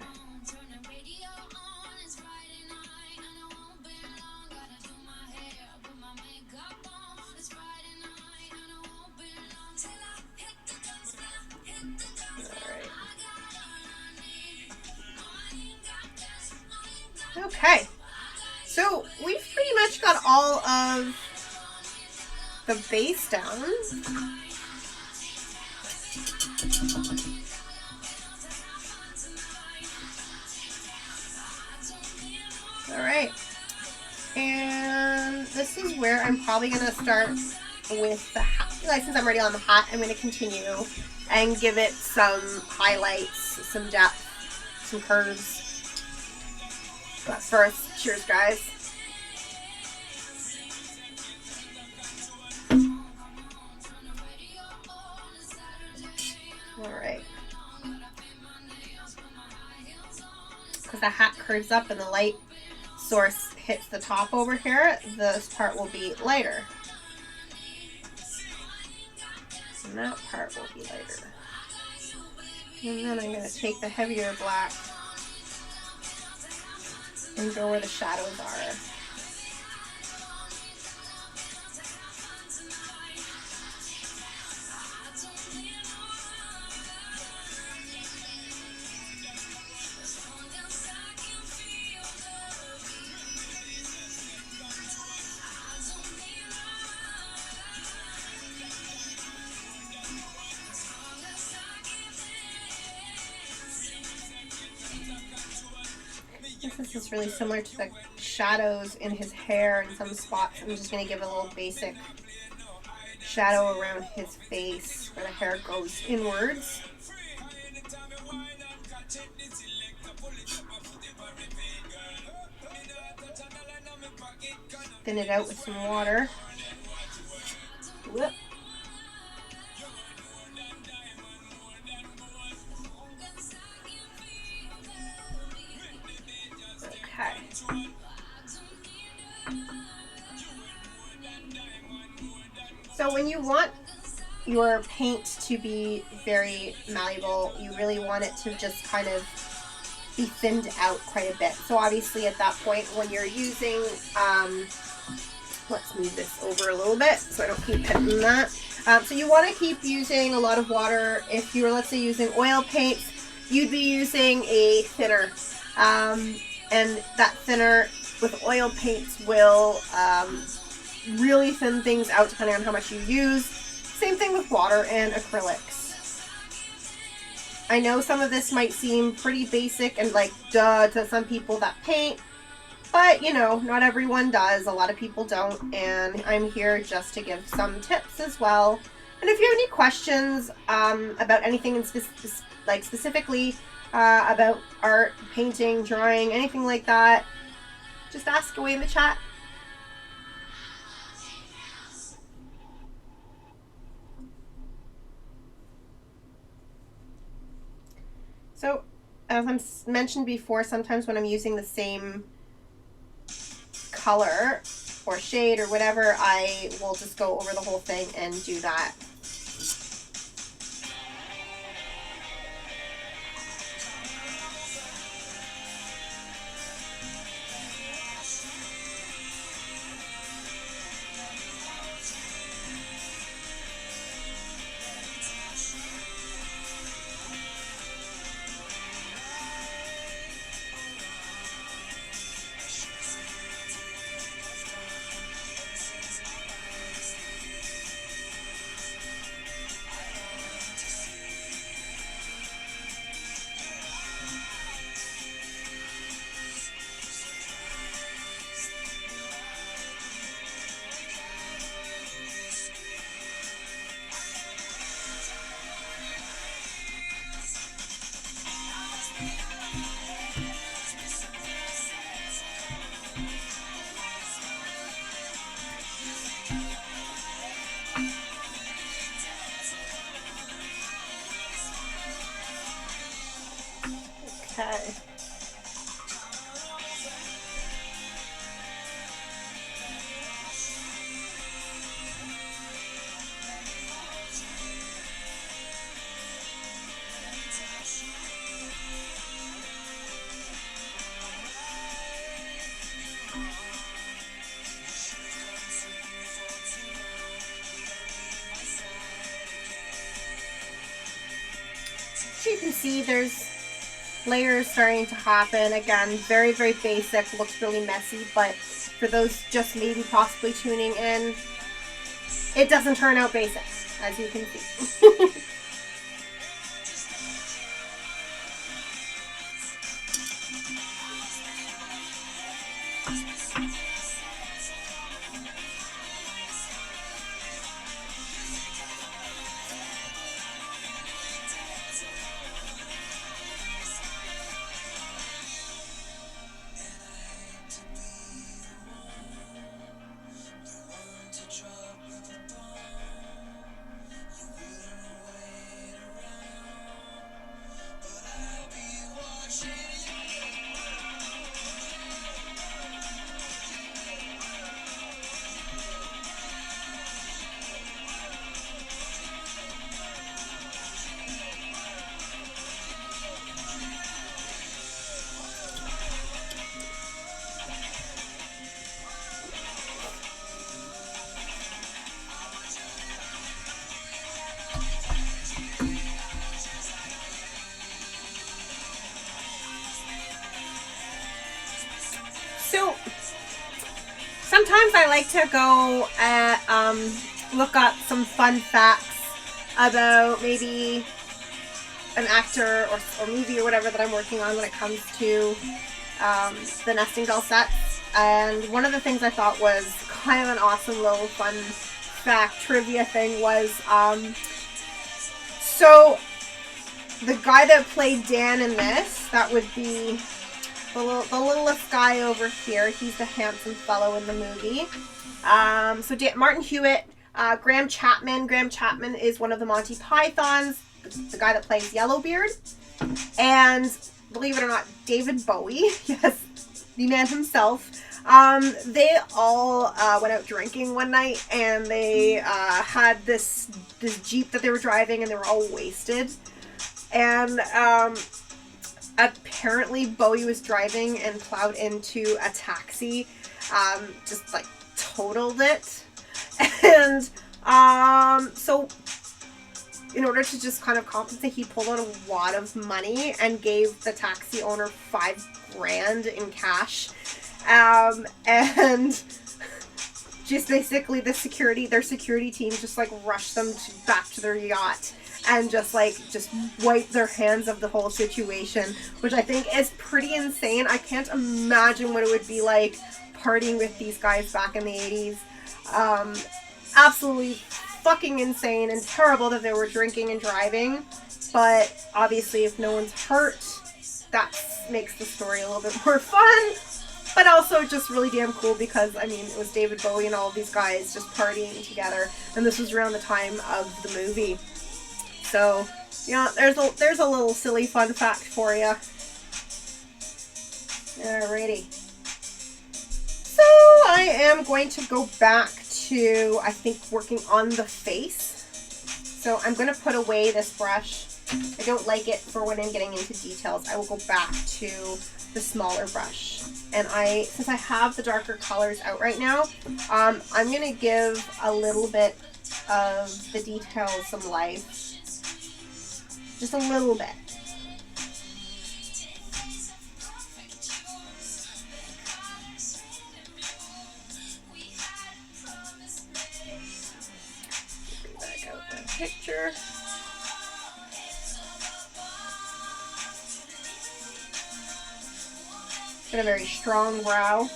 Okay, so we've pretty much got all of the base down. All right, and this is where I'm probably going to start with the hat. Since I'm already on the hat, I'm going to continue and give it some highlights, some depth, some curves. But first, cheers, guys. Alright. Because the hat curves up and the light source hits the top over here, this part will be lighter. And that part will be lighter. And then I'm going to take the heavier black and go where the shadows are. think this is really similar to the shadows in his hair in some spots. I'm just going to give a little basic shadow around his face where the hair goes inwards. Thin it out with some water. Whoop. Okay. So when you want your paint to be very malleable, you really want it to just kind of be thinned out quite a bit. So obviously at that point when you're using, let's move this over a little bit so I don't keep hitting that. So you want to keep using a lot of water. If you were, let's say, using oil paints, you'd be using a thinner. And that thinner with oil paints will really thin things out depending on how much you use. Same thing with water and acrylics. I know some of this might seem pretty basic and like duh to some people that paint, but you know, not everyone does. A lot of people don't, and I'm here just to give some tips as well. And if you have any questions about anything in specifically about art, painting, drawing, anything like that, just ask away in the chat. So, as I mentioned before, sometimes when I'm using the same color or shade or whatever, I will just go over the whole thing and do that. Okay. So you can see there's layers starting to happen. Again, very, very basic, looks really messy, but for those just maybe possibly tuning in, it doesn't turn out basic, as you can see. So sometimes I like to go look up some fun facts about maybe an actor or movie or whatever that I'm working on when it comes to the nesting doll sets. And one of the things I thought was kind of an awesome little fun fact trivia thing was, so the guy that played Dan in this, that would be the littlest guy over here. He's the handsome fellow in the movie. So Martin Hewitt, Graham Chapman. Graham Chapman is one of the Monty Pythons, the guy that plays Yellowbeard. And believe it or not, David Bowie, yes, the man himself. They all went out drinking one night, and they had this Jeep that they were driving, and they were all wasted. And apparently Bowie was driving and plowed into a taxi, just like totaled it. And so in order to just kind of compensate, he pulled out a wad of money and gave the taxi owner $5,000 in cash. And just basically their security team just like rushed them back to their yacht and just wipe their hands of the whole situation, which I think is pretty insane. I can't imagine what it would be like partying with these guys back in the 80s. Absolutely fucking insane and terrible that they were drinking and driving, but obviously if no one's hurt, that makes the story a little bit more fun, but also just really damn cool because, I mean, it was David Bowie and all of these guys just partying together, and this was around the time of the movie. So, yeah, there's a little silly fun fact for you. Alrighty. So I am going to go back to, I think, working on the face. So I'm going to put away this brush. I don't like it for when I'm getting into details. I will go back to the smaller brush. And since I have the darker colors out right now, I'm going to give a little bit of the details some life. Just a little bit. Bring back out the picture. Got a very strong brow.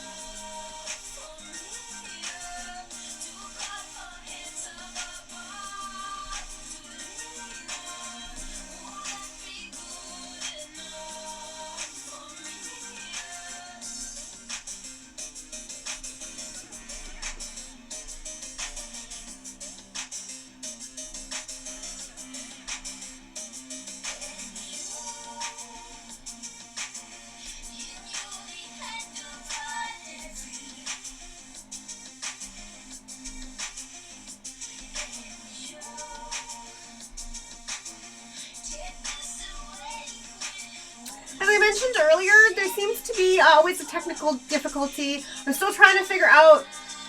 Earlier, there seems to be always a technical difficulty. I'm still trying to figure out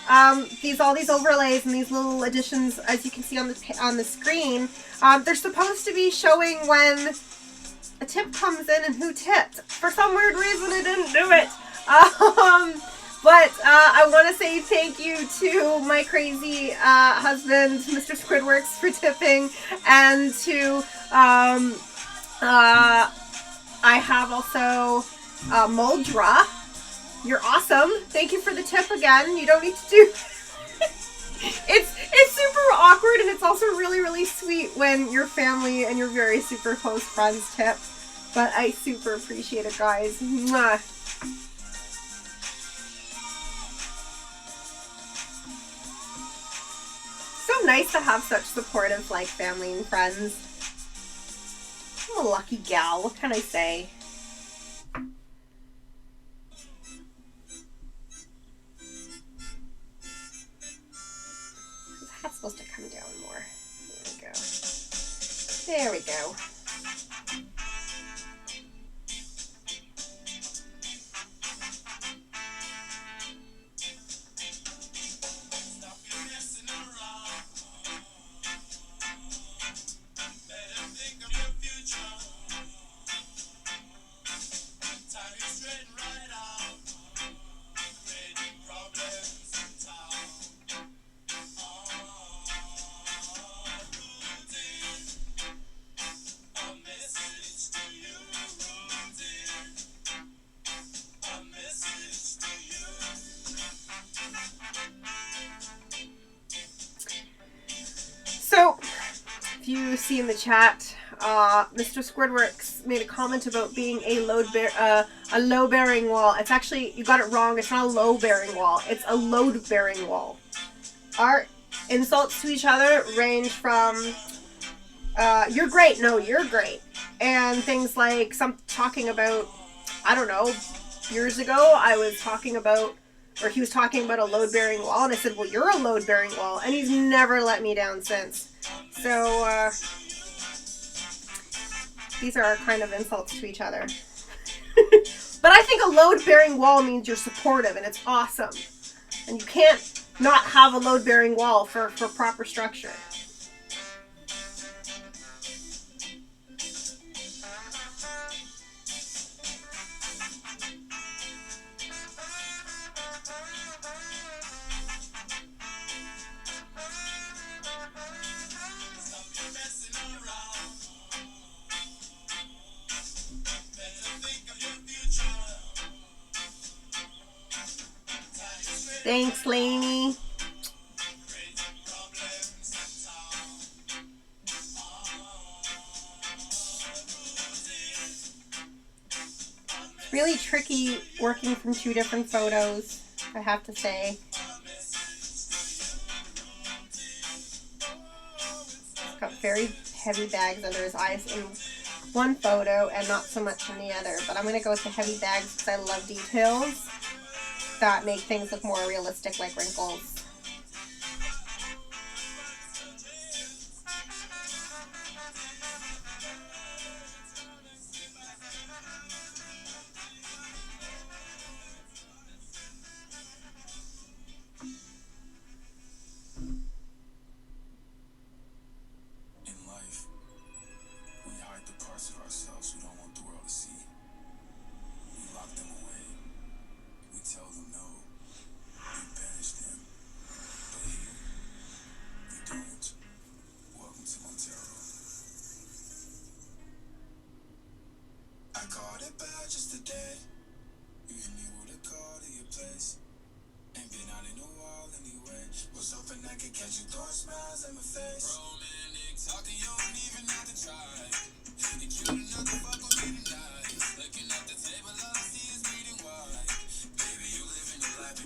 all these overlays and these little additions, as you can see on the screen. They're supposed to be showing when a tip comes in and who tipped. For some weird reason, it didn't do it. But I want to say thank you to my crazy husband, Mr. Squidworx, for tipping, and to I have also Muldra. You're awesome. Thank you for the tip again. You don't need to do it's super awkward, and it's also really, really sweet when your family and your very super close friends tip. But I super appreciate it, guys. Mwah. So nice to have such supportive family and friends. I'm a lucky gal, what can I say? This hat's supposed to come down more. There we go. There we go. see in the chat, Mr. Squidworx made a comment about being a load-bearing wall. It's actually, you got it wrong. It's not a low-bearing wall. It's a load-bearing wall. Our insults to each other range from, you're great, no, you're great. And things like talking about, I don't know, years ago I was talking about, or he was talking about a load-bearing wall, and I said, well, you're a load-bearing wall. And he's never let me down since. So, these are our kind of insults to each other. But I think a load-bearing wall means you're supportive, and it's awesome. And you can't not have a load-bearing wall for proper structure. Thanks, Lainey. It's really tricky working from two different photos, I have to say. He's got very heavy bags under his eyes in one photo and not so much in the other. But I'm going to go with the heavy bags because I love details that make things look more realistic, like wrinkles.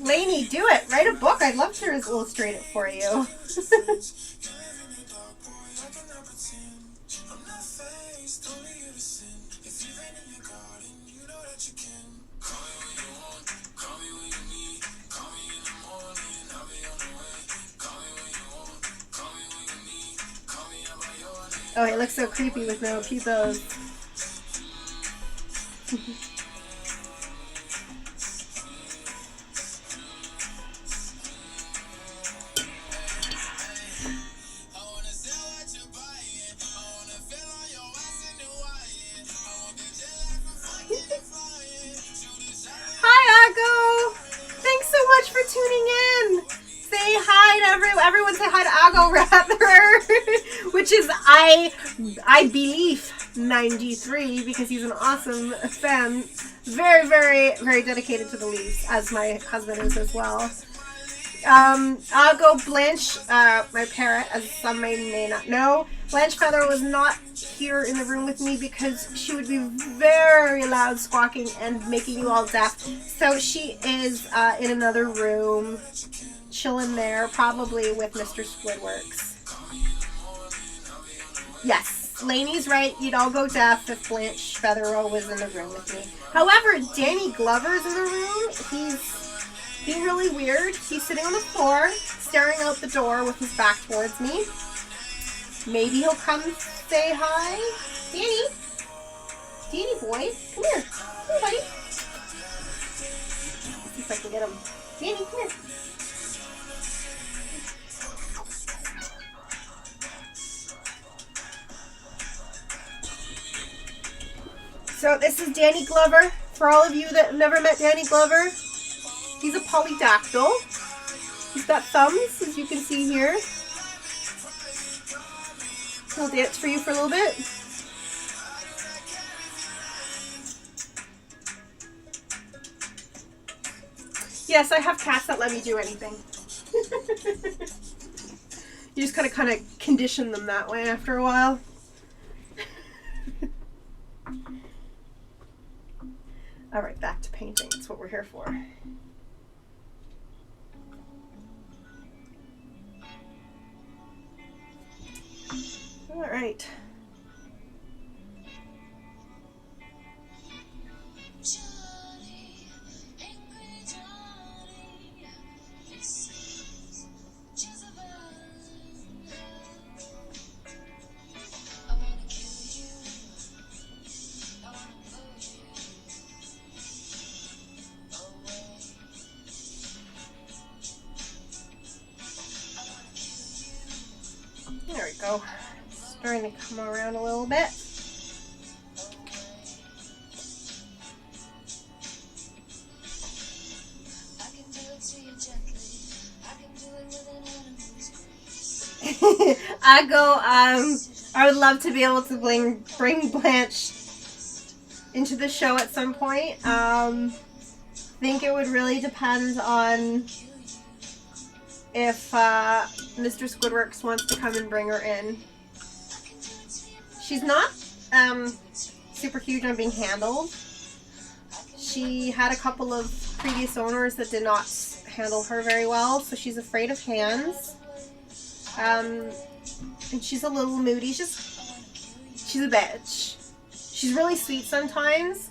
Lainey, do it. Write a book. I'd love to illustrate it for you. Oh, it looks so creepy with no pupils. Hi, Aggo! Thanks so much for tuning in! Say hi to everyone say hi to Aggo rather, which is I believe 93 because he's an awesome fan. Very, very, very dedicated to the Leafs, as my husband is as well. Aggo Blanche, my parrot, as some may not know, Blanche Feather was not here in the room with me because she would be very loud squawking and making you all deaf. So she is in another room, chilling there, probably with Mr. Squidworx. Yes, Lainey's right. You'd all go deaf if Blanche Featherwell was in the room with me. However, Danny Glover's in the room. He's being really weird. He's sitting on the floor, staring out the door with his back towards me. Maybe he'll come say hi. Danny? Danny boy, come here. Come here, buddy. Let's see if I can get him. Danny, come here. So this is Danny Glover. For all of you that have never met Danny Glover, he's a polydactyl. He's got thumbs, as you can see here. He'll dance for you for a little bit. Yes, I have cats that let me do anything. You just kind of condition them that way after a while. All right, back to painting. That's what we're here for. All right. There we go. Starting to come around a little bit. I would love to be able to bring Blanche into the show at some point. Think it would really depend on if Mr. Squidworx wants to come and bring her in. She's not super huge on being handled. She had a couple of previous owners that did not handle her very well, so she's afraid of hands. And she's a little moody. She's a bitch. She's really sweet sometimes,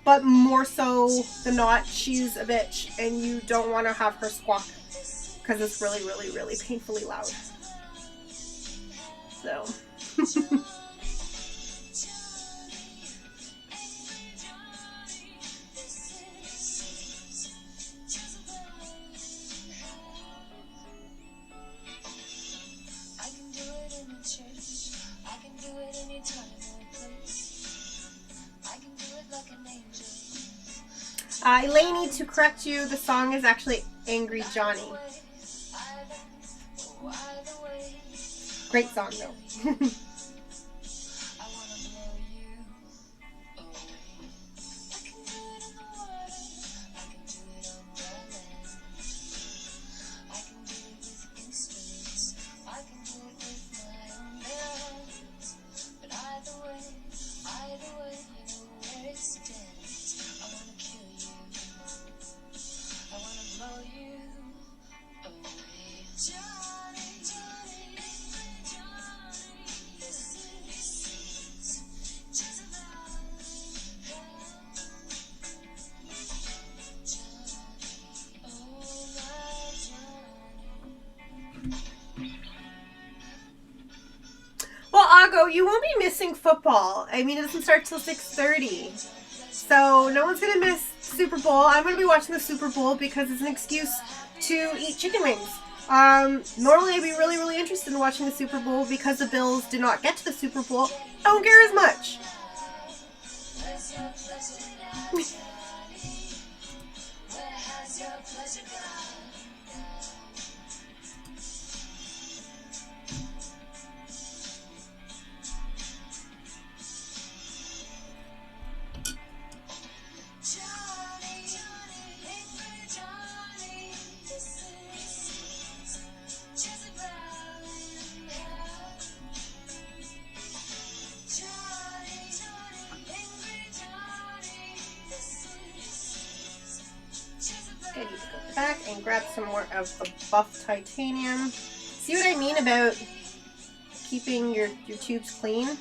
but more so than not, she's a bitch, and you don't want to have her squawk because it's really, really, really painfully loud. So. Elaine, to correct you, the song is actually Angry Johnny. Great song, though. You won't be missing football. I mean, it doesn't start till 6:30. So no one's going to miss Super Bowl. I'm going to be watching the Super Bowl because it's an excuse to eat chicken wings. Normally I'd be really, really interested in watching the Super Bowl because the Bills did not get to the Super Bowl. I don't care as much. I need to go back and grab some more of the buff titanium. See what I mean about keeping your tubes clean? At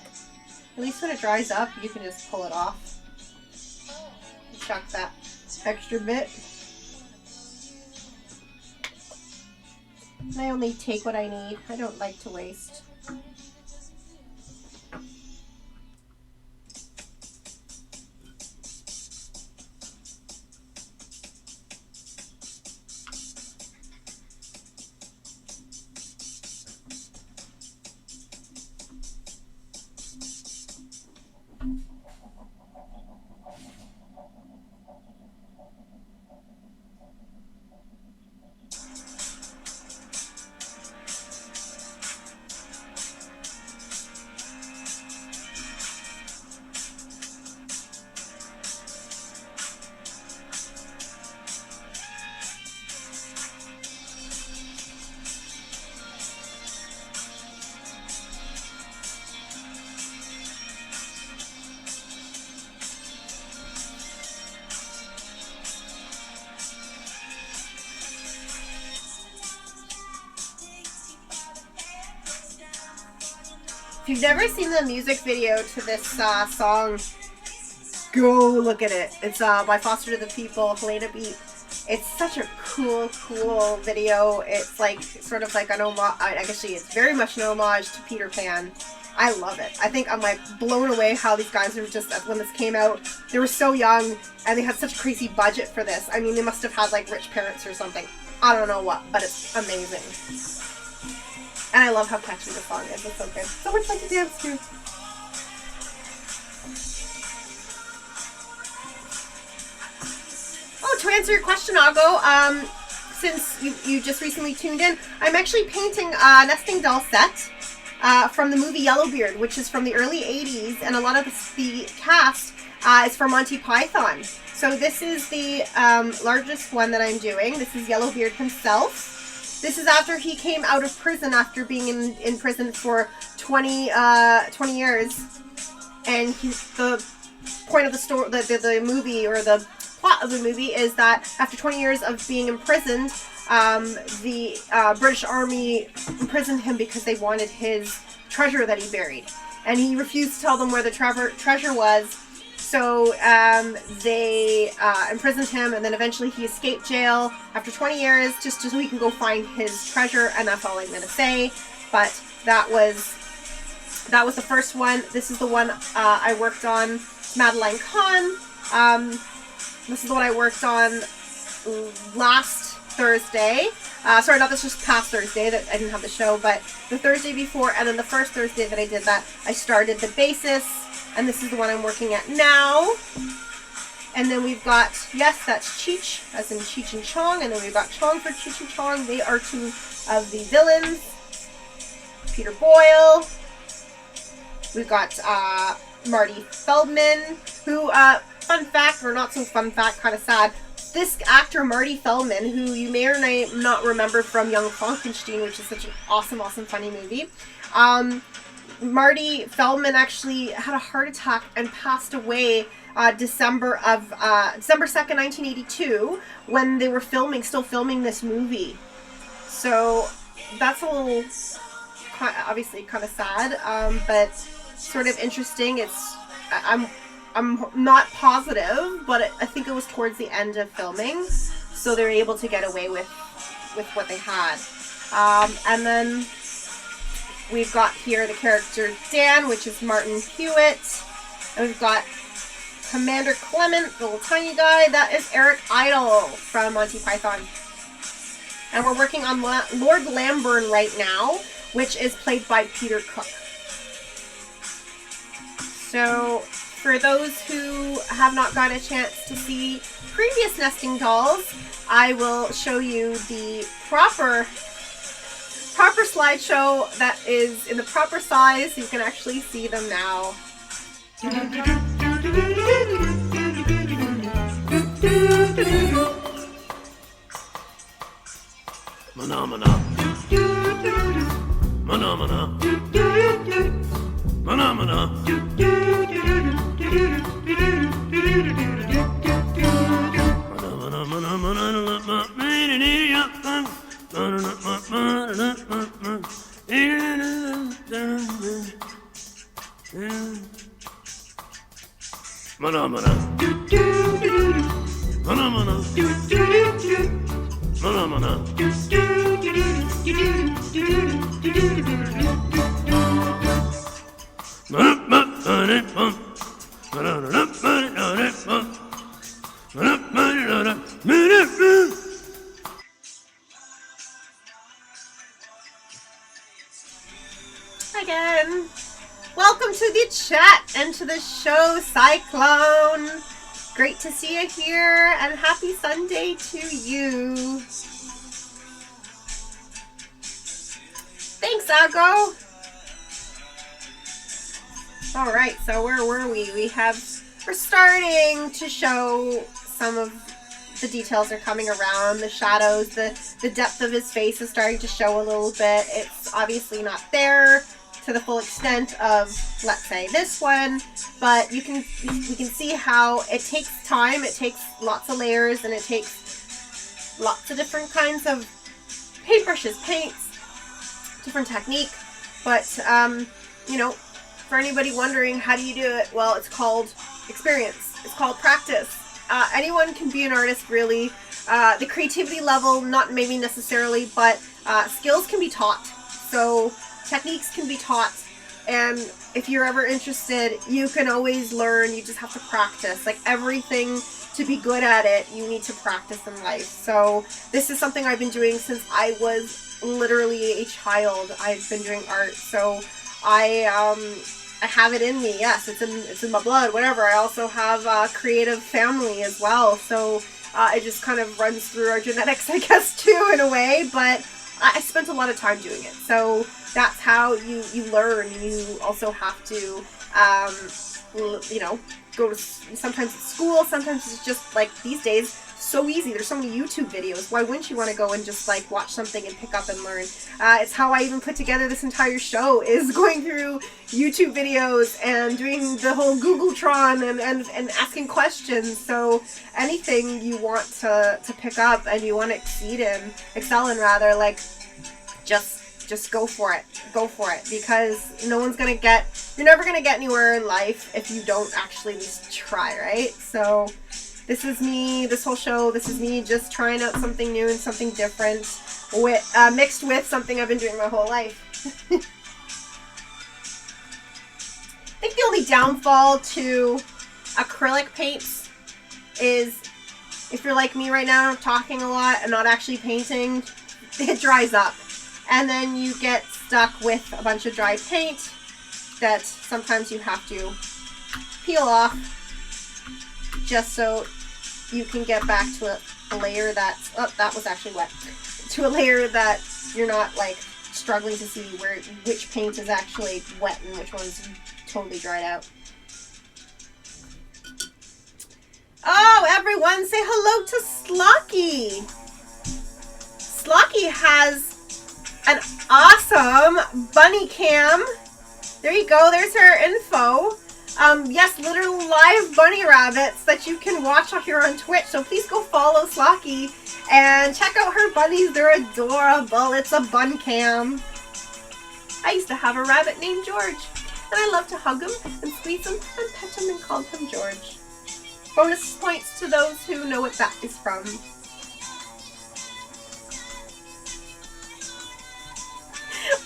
least when it dries up, you can just pull it off. Chuck that extra bit. And I only take what I need. I don't like to waste. If you've never seen the music video to this song, go look at it. It's by Foster to the People, Helena Beat. It's such a cool video. It's like sort of like an homage. Actually, it's very much an homage to Peter Pan. I love it. I think I'm like blown away how these guys were just, when this came out, they were so young and they had such a crazy budget for this. I mean, they must have had like rich parents or something. I don't know what, but it's amazing. And I love how catchy the song is. It's so good. So much fun to dance to. Oh, to answer your question, Ago, since you just recently tuned in, I'm actually painting a nesting doll set from the movie Yellowbeard, which is from the early 80s, and a lot of the cast is from Monty Python. So this is the largest one that I'm doing. This is Yellowbeard himself. This is after he came out of prison after being in prison for 20 years. And the point of the story, the movie, or the plot of the movie, is that after 20 years of being imprisoned, the British Army imprisoned him because they wanted his treasure that he buried. And he refused to tell them where the treasure was. So they imprisoned him, and then eventually he escaped jail after 20 years just so he can go find his treasure, and that's all I'm going to say. But that was the first one. This is the one I worked on, Madeline Kahn. This is the one I worked on last Thursday. Sorry, not this, just past Thursday that I didn't have the show, but the Thursday before, and then the first Thursday that I did that, I started the basis, and this is the one I'm working at now. And then we've got, yes, that's Cheech, as in Cheech and Chong, and then we've got Chong for Cheech and Chong. They are two of the villains. Peter Boyle. We've got Marty Feldman, who, fun fact, or not so fun fact, kind of sad, this actor, Marty Feldman, who you may or may not remember from Young Frankenstein, which is such an awesome, funny movie. Marty Feldman actually had a heart attack and passed away December 2nd, 1982, when they were still filming this movie. So that's a little, obviously kind of sad, but sort of interesting. I'm not positive, but I think it was towards the end of filming, so they were able to get away with what they had. And then we've got here the character Dan, which is Martin Hewitt, and we've got Commander Clement, the little tiny guy. That is Eric Idle from Monty Python. And we're working on Lord Lamburn right now, which is played by Peter Cook. So for those who have not got a chance to see previous nesting dolls, I will show you the proper slideshow that is in the proper size, so you can actually see them now. Phenomena. Phenomena. Phenomena. Again, welcome to the chat and to the show, Cyclone. Great to see you here, and happy Sunday to you. Thanks, Ago. All right, so where were we? We're starting to show some of the details are coming around, the shadows, the depth of his face is starting to show a little bit. It's obviously not there to the full extent of, let's say, this one, but we can see how it takes time, it takes lots of layers, and it takes lots of different kinds of paintbrushes, paints, different technique, but you know, for anybody wondering how do you do it, well, it's called experience. It's called practice. Anyone can be an artist, really. The creativity level, not maybe necessarily, but skills can be taught. So techniques can be taught. And if you're ever interested, you can always learn. You just have to practice. Like everything, to be good at it, you need to practice in life. So this is something I've been doing since I was literally a child. I've been doing art. So I have it in me. Yes, it's in my blood, whatever. I also have a creative family as well. So it just kind of runs through our genetics, I guess, too, in a way. But I spent a lot of time doing it. So that's how you learn. You also have to, you know, go to, sometimes it's school, sometimes it's just like these days, so easy. There's so many YouTube videos. Why wouldn't you want to go and just like watch something and pick up and learn? It's how I even put together this entire show, is going through YouTube videos and doing the whole Googletron and asking questions. So anything you want to pick up and you want to excel in rather, like just go for it. Go for it, because you're never gonna get anywhere in life if you don't actually at least try, right? So this is me, this whole show, this is me just trying out something new and something different with mixed with something I've been doing my whole life. I think the only downfall to acrylic paints is if you're like me right now, talking a lot and not actually painting, it dries up. And then you get stuck with a bunch of dry paint that sometimes you have to peel off just so you can get back to a layer that's, oh, that was actually wet, to a layer that you're not like struggling to see which paint is actually wet and which one's totally dried out. Oh, everyone, say hello to Slocky. Slocky has an awesome bunny cam. There you go. There's her info. Yes, little live bunny rabbits that you can watch here on Twitch. So please go follow Slocky and check out her bunnies. They're adorable. It's a bun cam. I used to have a rabbit named George, and I love to hug him and squeeze him and pet him and call him George. Bonus points to those who know what that is from.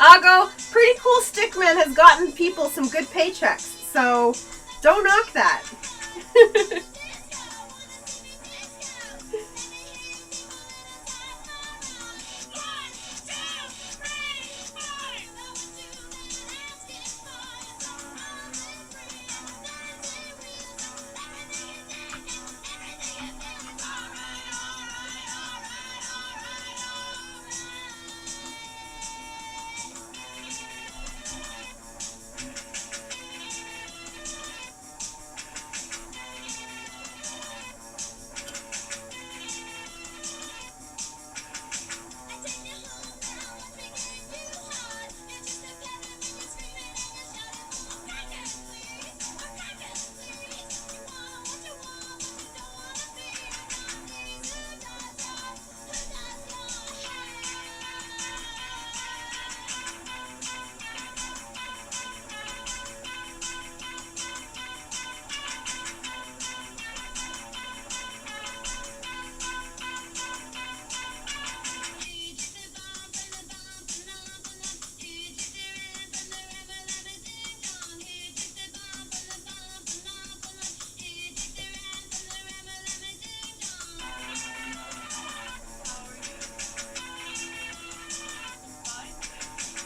Ago, pretty cool stickman has gotten people some good paychecks, so don't knock that.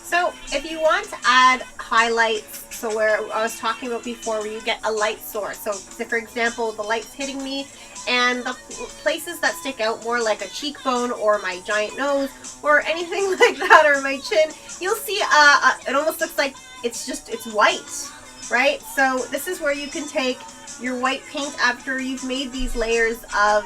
So if you want to add highlights, so where I was talking about before, where you get a light source. So for example, the light's hitting me and the places that stick out more, like a cheekbone or my giant nose or anything like that, or my chin, you'll see it almost looks like it's white, right? So this is where you can take your white paint after you've made these layers of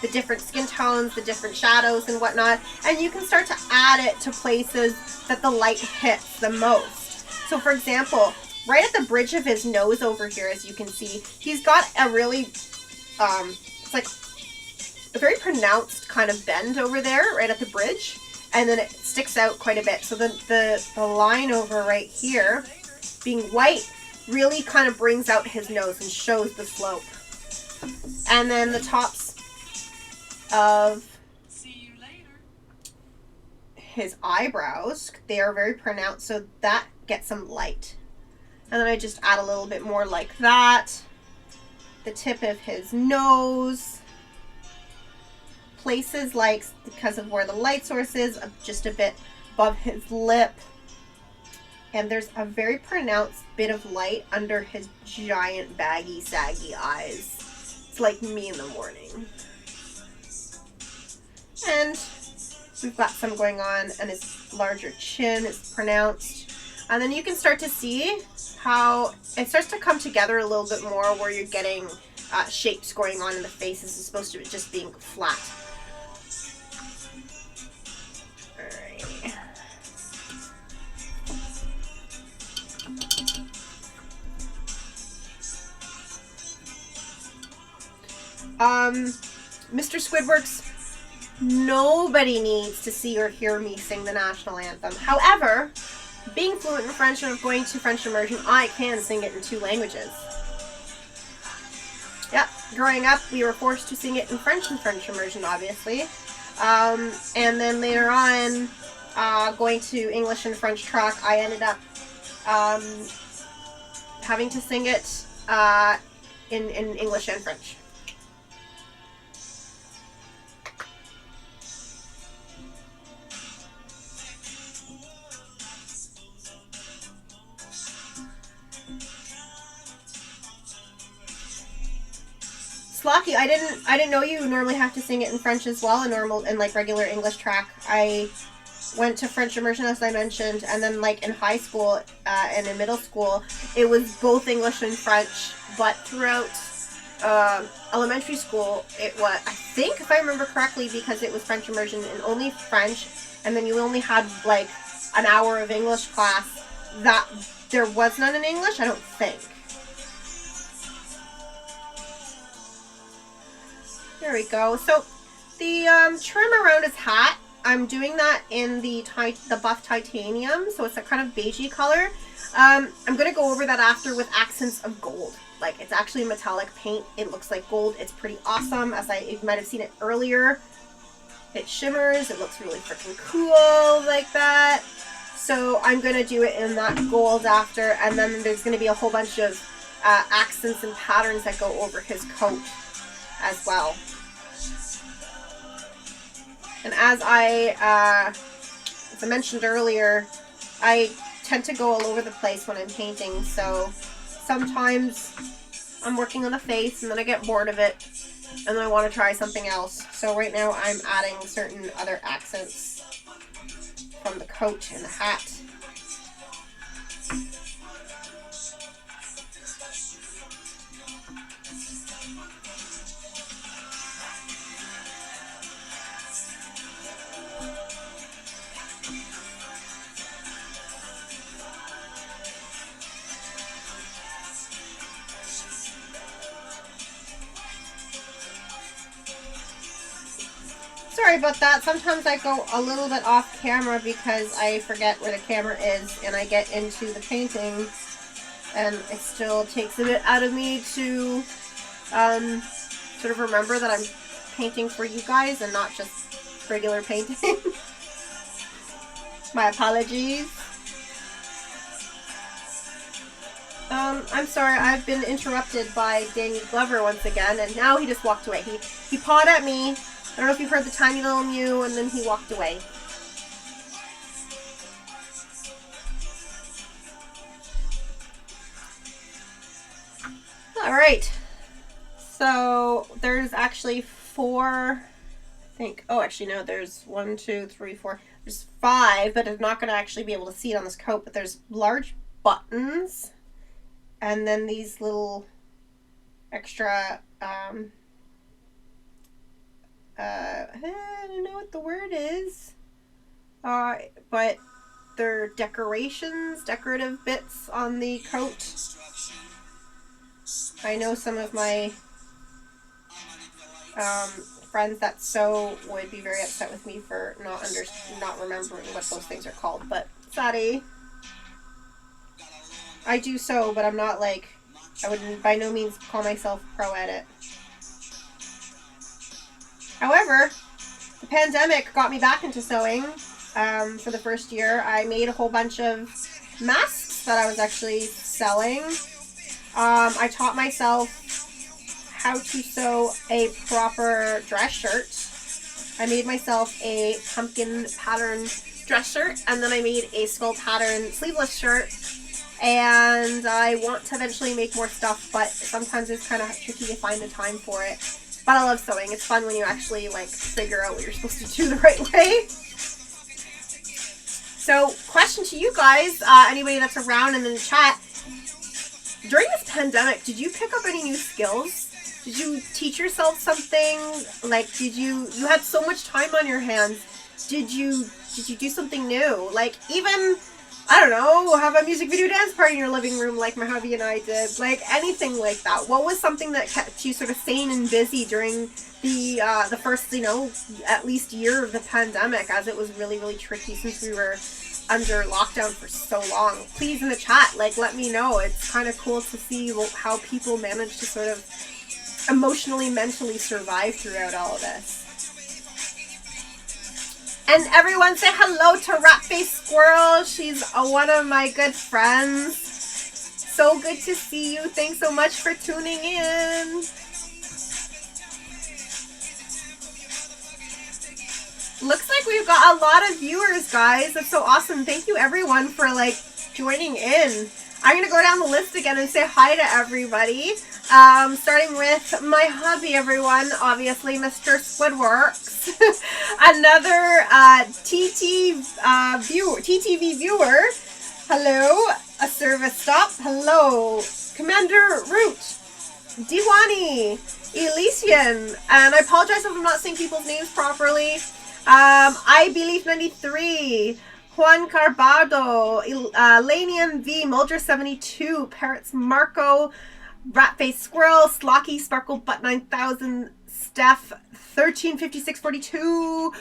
the different skin tones, the different shadows and whatnot, and you can start to add it to places that the light hits the most. So for example, right at the bridge of his nose over here, as you can see, he's got a really, it's like a very pronounced kind of bend over there, right at the bridge, and then it sticks out quite a bit. So the line over right here, being white really kind of brings out his nose and shows the slope. And then the tops of his eyebrows, they are very pronounced, so that gets some light. And then I just add a little bit more like that. The tip of his nose. Places like, because of where the light source is, just a bit above his lip. And there's a very pronounced bit of light under his giant baggy, saggy eyes. It's like me in the morning. And we've got some going on, and his larger chin is pronounced. And then you can start to see how it starts to come together a little bit more, where you're getting shapes going on in the face as opposed to it just being flat. Mr. Squidworx, nobody needs to see or hear me sing the national anthem. However, being fluent in French and going to French immersion, I can sing it in 2 languages. Yep, growing up, we were forced to sing it in French immersion, obviously. And then later on, going to English and French track, I ended up having to sing it in English and French. Slocky, I didn't know you normally have to sing it in French as well, in like regular English track. I went to French immersion, as I mentioned, and then like in high school and in middle school, it was both English and French. But throughout elementary school, it was, I think, if I remember correctly, because it was French immersion and only French, and then you only had like an hour of English class. That there was none in English, I don't think. There we go. So the trim around his hat, I'm doing that in the buff titanium, so it's a kind of beigey color. I'm going to go over that after with accents of gold. Like, it's actually metallic paint. It looks like gold. It's pretty awesome. You might have seen it earlier. It shimmers. It looks really freaking cool like that. So I'm going to do it in that gold after, and then there's going to be a whole bunch of accents and patterns that go over his coat as well. And as I mentioned earlier, I tend to go all over the place when I'm painting, so sometimes I'm working on a face and then I get bored of it and then I want to try something else. So right now I'm adding certain other accents from the coat and the hat. Sorry about that. Sometimes I go a little bit off camera because I forget where the camera is and I get into the painting, and it still takes a bit out of me to sort of remember that I'm painting for you guys and not just regular painting. My apologies. I'm sorry, I've been interrupted by Danny Glover once again, and now he just walked away. He pawed at me. I don't know if you heard the tiny little mew, and then he walked away. Alright. So, there's actually 4, I think. Oh, actually, no, there's 1, 2, 3, 4. There's 5, but I'm not going to actually be able to see it on this coat, but there's large buttons, and then these little extra, I don't know what the word is, but they're decorative bits on the coat. I know some of my friends that sew would be very upset with me for not remembering what those things are called, but sorry. I do sew, but I'm not like, I would by no means call myself pro at it. However, the pandemic got me back into sewing. For the first year, I made a whole bunch of masks that I was actually selling. I taught myself how to sew a proper dress shirt. I made myself a pumpkin pattern dress shirt, and then I made a skull pattern sleeveless shirt. And I want to eventually make more stuff, but sometimes it's kind of tricky to find the time for it. But I love sewing. It's fun when you actually like figure out what you're supposed to do the right way. So, question to you guys, anybody that's around and in the chat, during this pandemic, did you pick up any new skills? Did you teach yourself something? Like, you had so much time on your hands. Did you do something new? Like, even, I don't know, have a music video dance party in your living room like my hubby and I did. Like, anything like that. What was something that kept you sort of sane and busy during the first, at least year of the pandemic, as it was really, really tricky since we were under lockdown for so long? Please, in the chat, like, let me know. It's kind of cool to see how people manage to sort of emotionally, mentally survive throughout all of this. And everyone say hello to Rat-Faced Squirrel. She's one of my good friends. So good to see you. Thanks so much for tuning in. Looks like we've got a lot of viewers, guys. That's so awesome. Thank you, everyone, for, like, joining in. I'm going to go down the list again and say hi to everybody. Starting with my hubby, everyone. Obviously, Mr. Squidworx. Another TTV viewer. Hello. A service stop. Hello. Commander Root. Diwani. Elysian. And I apologize if I'm not saying people's names properly. I Believe 93. Juan Carbado, Lanian V, Muldra 72, Parrots Marco, Rat-Faced Squirrel, Slocky, Sparkle Butt 9000, Steph 135642,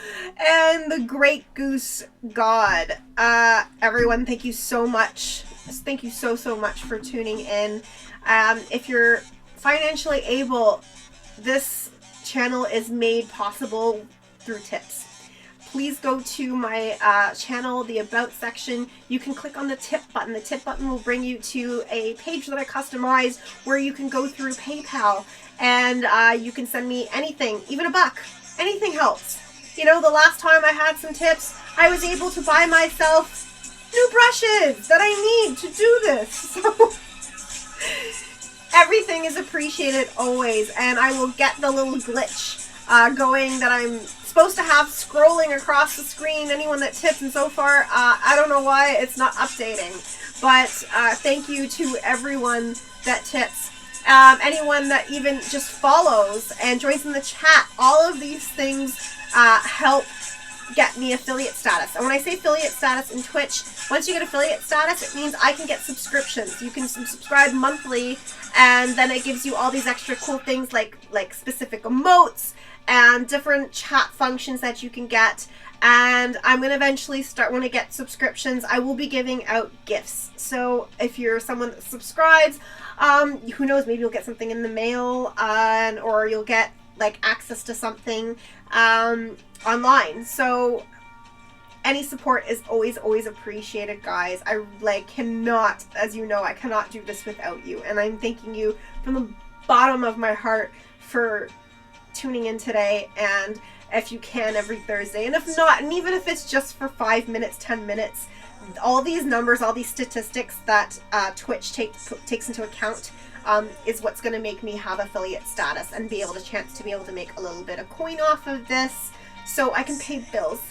and the Great Goose God. Everyone, thank you so much. Thank you so much for tuning in. If you're financially able, this channel is made possible through tips. Please go to my channel, the About section. You can click on the tip button. The tip button will bring you to a page that I customized where you can go through PayPal and you can send me anything, even $1. Anything helps. You know, the last time I had some tips, I was able to buy myself new brushes that I need to do this. So everything is appreciated always, and I will get the little glitch going that I'm supposed to have scrolling across the screen. Anyone that tips, and so far I don't know why it's not updating, but thank you to everyone that tips. Anyone that even just follows and joins in the chat. All of these things help get me affiliate status. And when I say affiliate status in Twitch, once you get affiliate status, it means I can get subscriptions. You can subscribe monthly, and then it gives you all these extra cool things like specific emotes and different chat functions that you can get. And I'm going to eventually start, when I get subscriptions, I will be giving out gifts. So if you're someone that subscribes, who knows, maybe you'll get something in the mail, or you'll get like access to something online. So any support is always appreciated, guys. I cannot, as you know, I cannot do this without you. And I'm thanking you from the bottom of my heart for tuning in today. And if you can, every Thursday, and if not, and even if it's just for 5 minutes, 10 minutes, all these numbers, all these statistics that Twitch takes into account is what's going to make me have affiliate status and be able to make a little bit of coin off of this, so I can pay bills,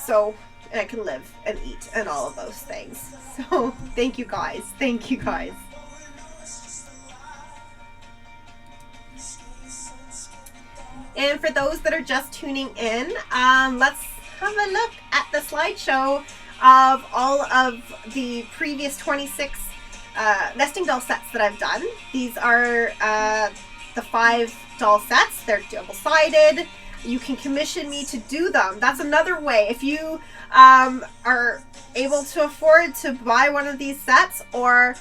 and I can live and eat and all of those things. So thank you guys. And for those that are just tuning in, let's have a look at the slideshow of all of the previous 26 nesting doll sets that I've done. These are the 5 doll sets. They're double-sided. You can commission me to do them. That's another way. If you are able to afford to buy one of these sets, or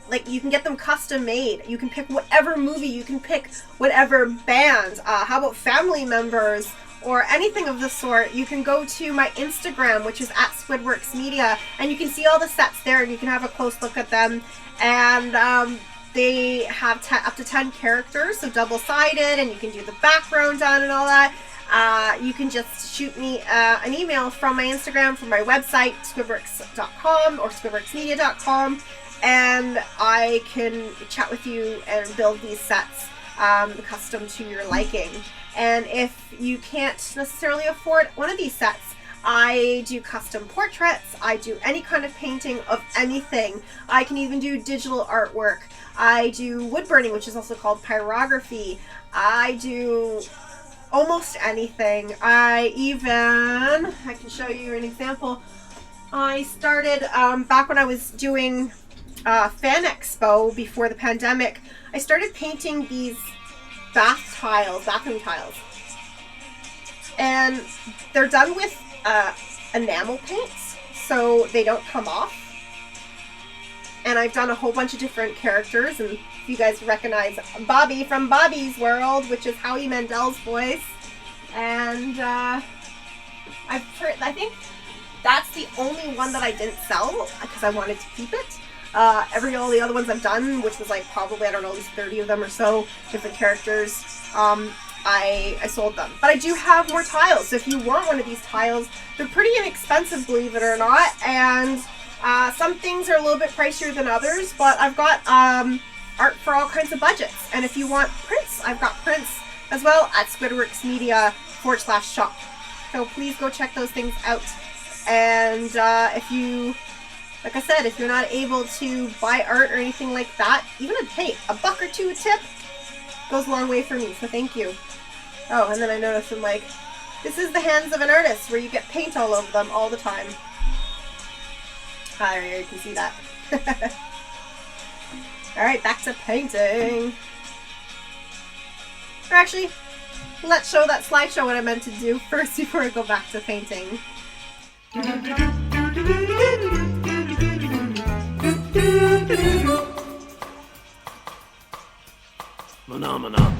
like, you can get them custom made. You can pick whatever movie, you can pick whatever band. How about family members or anything of the sort? You can go to my Instagram, which is at Squidworx Media, and you can see all the sets there, and you can have a close look at them. And they have up to 10 characters, so double-sided, and you can do the background on and all that. You can just shoot me an email from my Instagram, from my website, squidworx.com or squidworxmedia.com, and I can chat with you and build these sets custom to your liking. And if you can't necessarily afford one of these sets, I do custom portraits. I do any kind of painting of anything. I can even do digital artwork. I do wood burning, which is also called pyrography. I do almost anything. I can show you an example. I started back when I was doing Fan Expo before the pandemic. I started painting these bathroom tiles, and they're done with enamel paints, so they don't come off. And I've done a whole bunch of different characters, and if you guys recognize Bobby from Bobby's World, which is Howie Mandel's voice, and I think that's the only one that I didn't sell because I wanted to keep it. All the other ones I've done, which was like probably, I don't know, at least 30 of them or so, different characters, I sold them. But I do have more tiles, so if you want one of these tiles, they're pretty inexpensive, believe it or not, and some things are a little bit pricier than others, but I've got art for all kinds of budgets. And if you want prints, I've got prints as well at squidworxmedia.com/shop. So please go check those things out. And if you, like I said, if you're not able to buy art or anything like that, even hey, $1 or $2 a tip goes a long way for me, so thank you. Oh, and then I noticed I'm like, this is the hands of an artist, where you get paint all over them all the time. There you can see that. Alright, back to painting. Or actually, let's show that slideshow what I meant to do first before I go back to painting. Phenomena.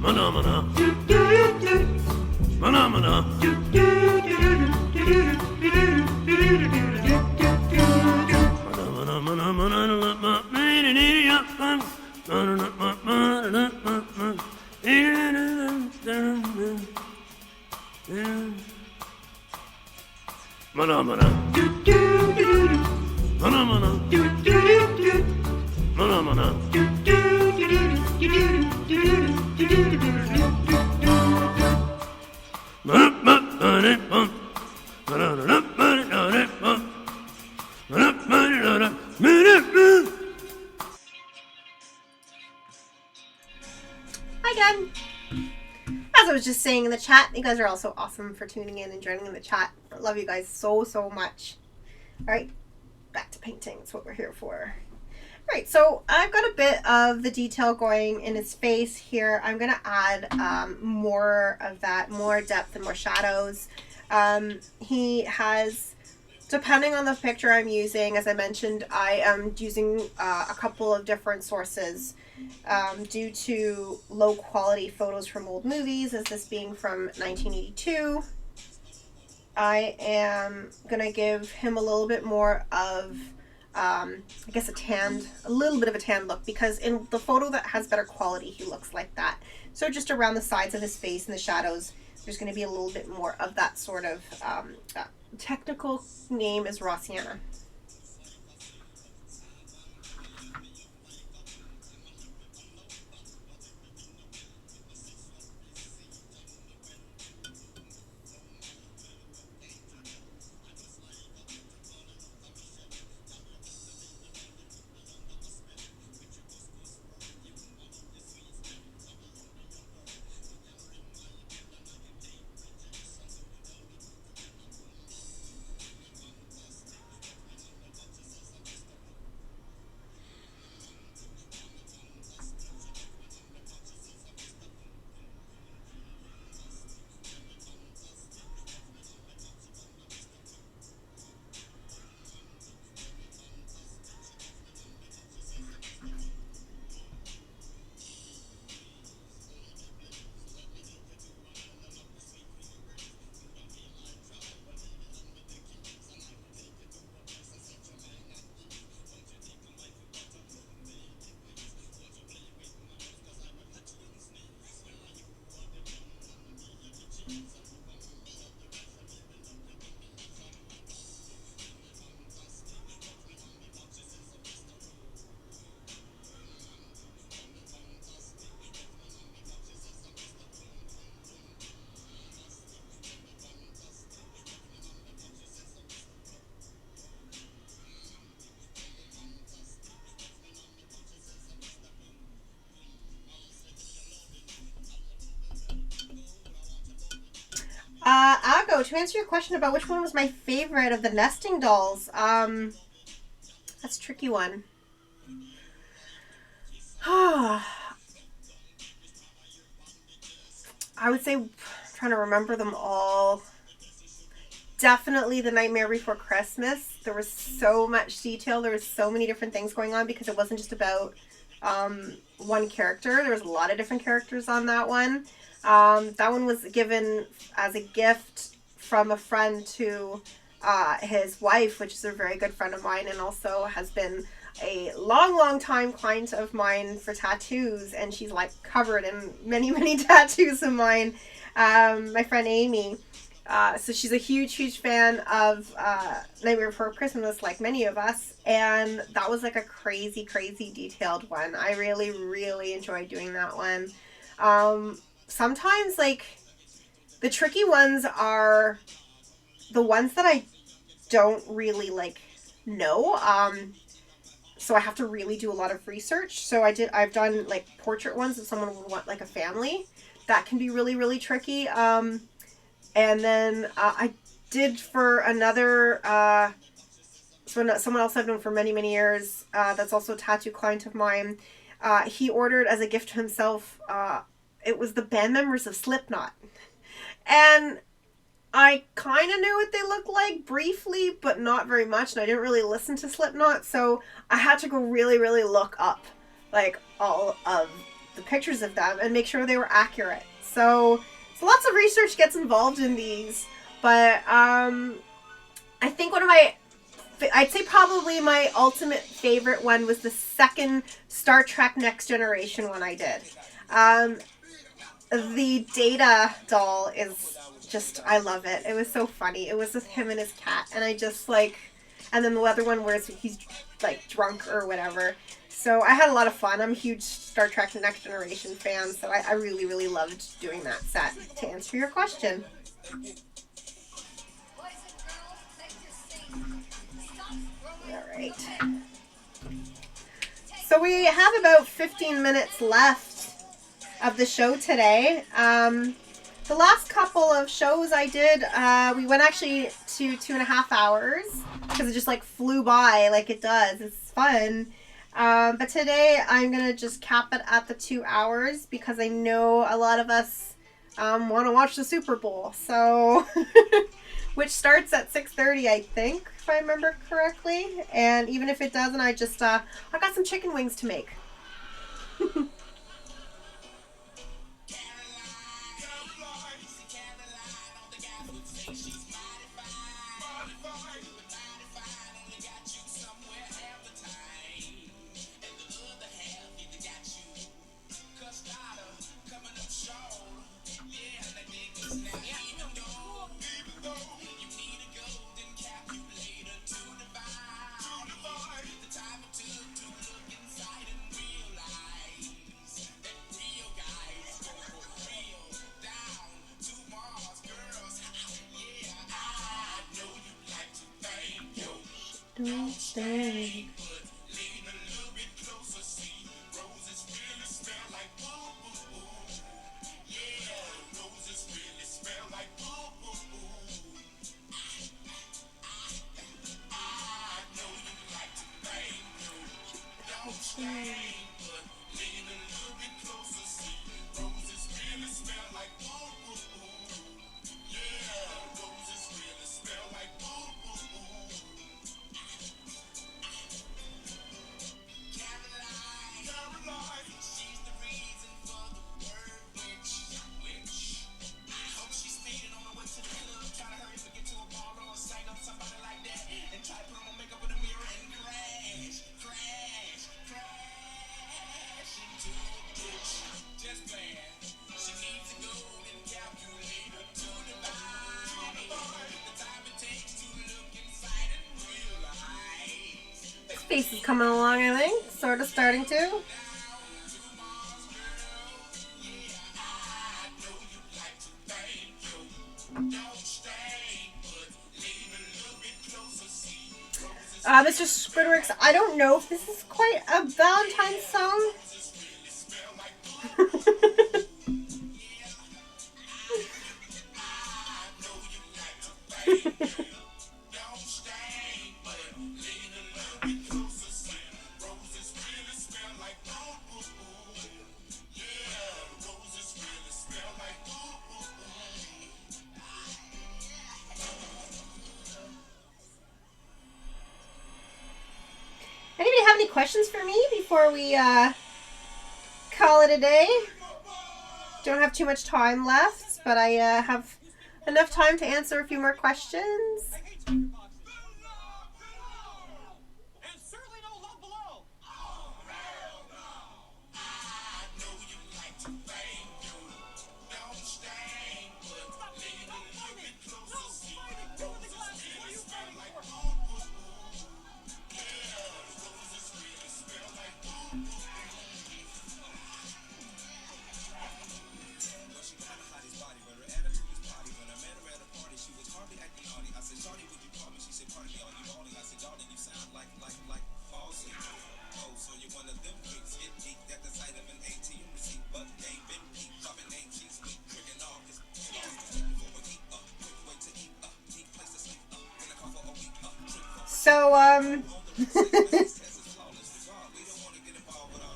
Phenomena. Phenomena. Hi again. As I was just saying in the chat, you guys are all so awesome for tuning in and joining in the chat. I love you guys so much. Alright, back to painting. That's what we're here for. Alright, so I've got a bit of the detail going in his face here. I'm going to add more of that, more depth and more shadows. He has, depending on the picture I'm using, as I mentioned, I am using a couple of different sources due to low quality photos from old movies, as this being from 1982. I am going to give him a little bit more of, I guess, a little bit of a tan look, because in the photo that has better quality, he looks like that. So just around the sides of his face and the shadows, there's going to be a little bit more of that sort of, technical name is Rossiana. Ago, to answer your question about which one was my favorite of the nesting dolls, that's a tricky one. I would say, trying to remember them all. Definitely The Nightmare Before Christmas. There was so much detail. There was so many different things going on because it wasn't just about one character. There was a lot of different characters on that one. That one was given as a gift from a friend to his wife, which is a very good friend of mine and also has been a long time client of mine for tattoos, and she's like covered in many tattoos of mine. My friend Amy. So she's a huge fan of Nightmare Before Christmas, like many of us, and that was like a crazy detailed one. I really enjoyed doing that one. Sometimes like the tricky ones are the ones that I don't really like know. So I have to really do a lot of research. So I've done like portrait ones if someone would want like a family. That can be really tricky. And then I did for another, someone else I've known for many years, that's also a tattoo client of mine. He ordered as a gift to himself, it was the band members of Slipknot. And I kind of knew what they looked like briefly, but not very much. And I didn't really listen to Slipknot, so I had to go really look up like all of the pictures of them and make sure they were accurate. So lots of research gets involved in these, but I think I'd say probably my ultimate favorite one was the second Star Trek Next Generation one I did. The Data doll is just, I love it. It was so funny. It was with him and his cat, and I just like, and then the other one where he's like drunk or whatever. So I had a lot of fun. I'm a huge Star Trek Next Generation fan, so I really loved doing that set, to answer your question. Alright. So we have about 15 minutes left of the show today. The last couple of shows I did, we went actually to 2.5 hours, because it just like flew by like it does. It's fun. But today I'm going to just cap it at the 2 hours because I know a lot of us want to watch the Super Bowl. So, which starts at 6:30, I think, if I remember correctly. And even if it doesn't, I got some chicken wings to make. Don't stay. Face is coming along, I think. Sort of starting to. Mr. Squidworx, I don't know if this is quite a Valentine's song. questions for me before we call it a day? Don't have too much time left, but I have enough time to answer a few more questions. So,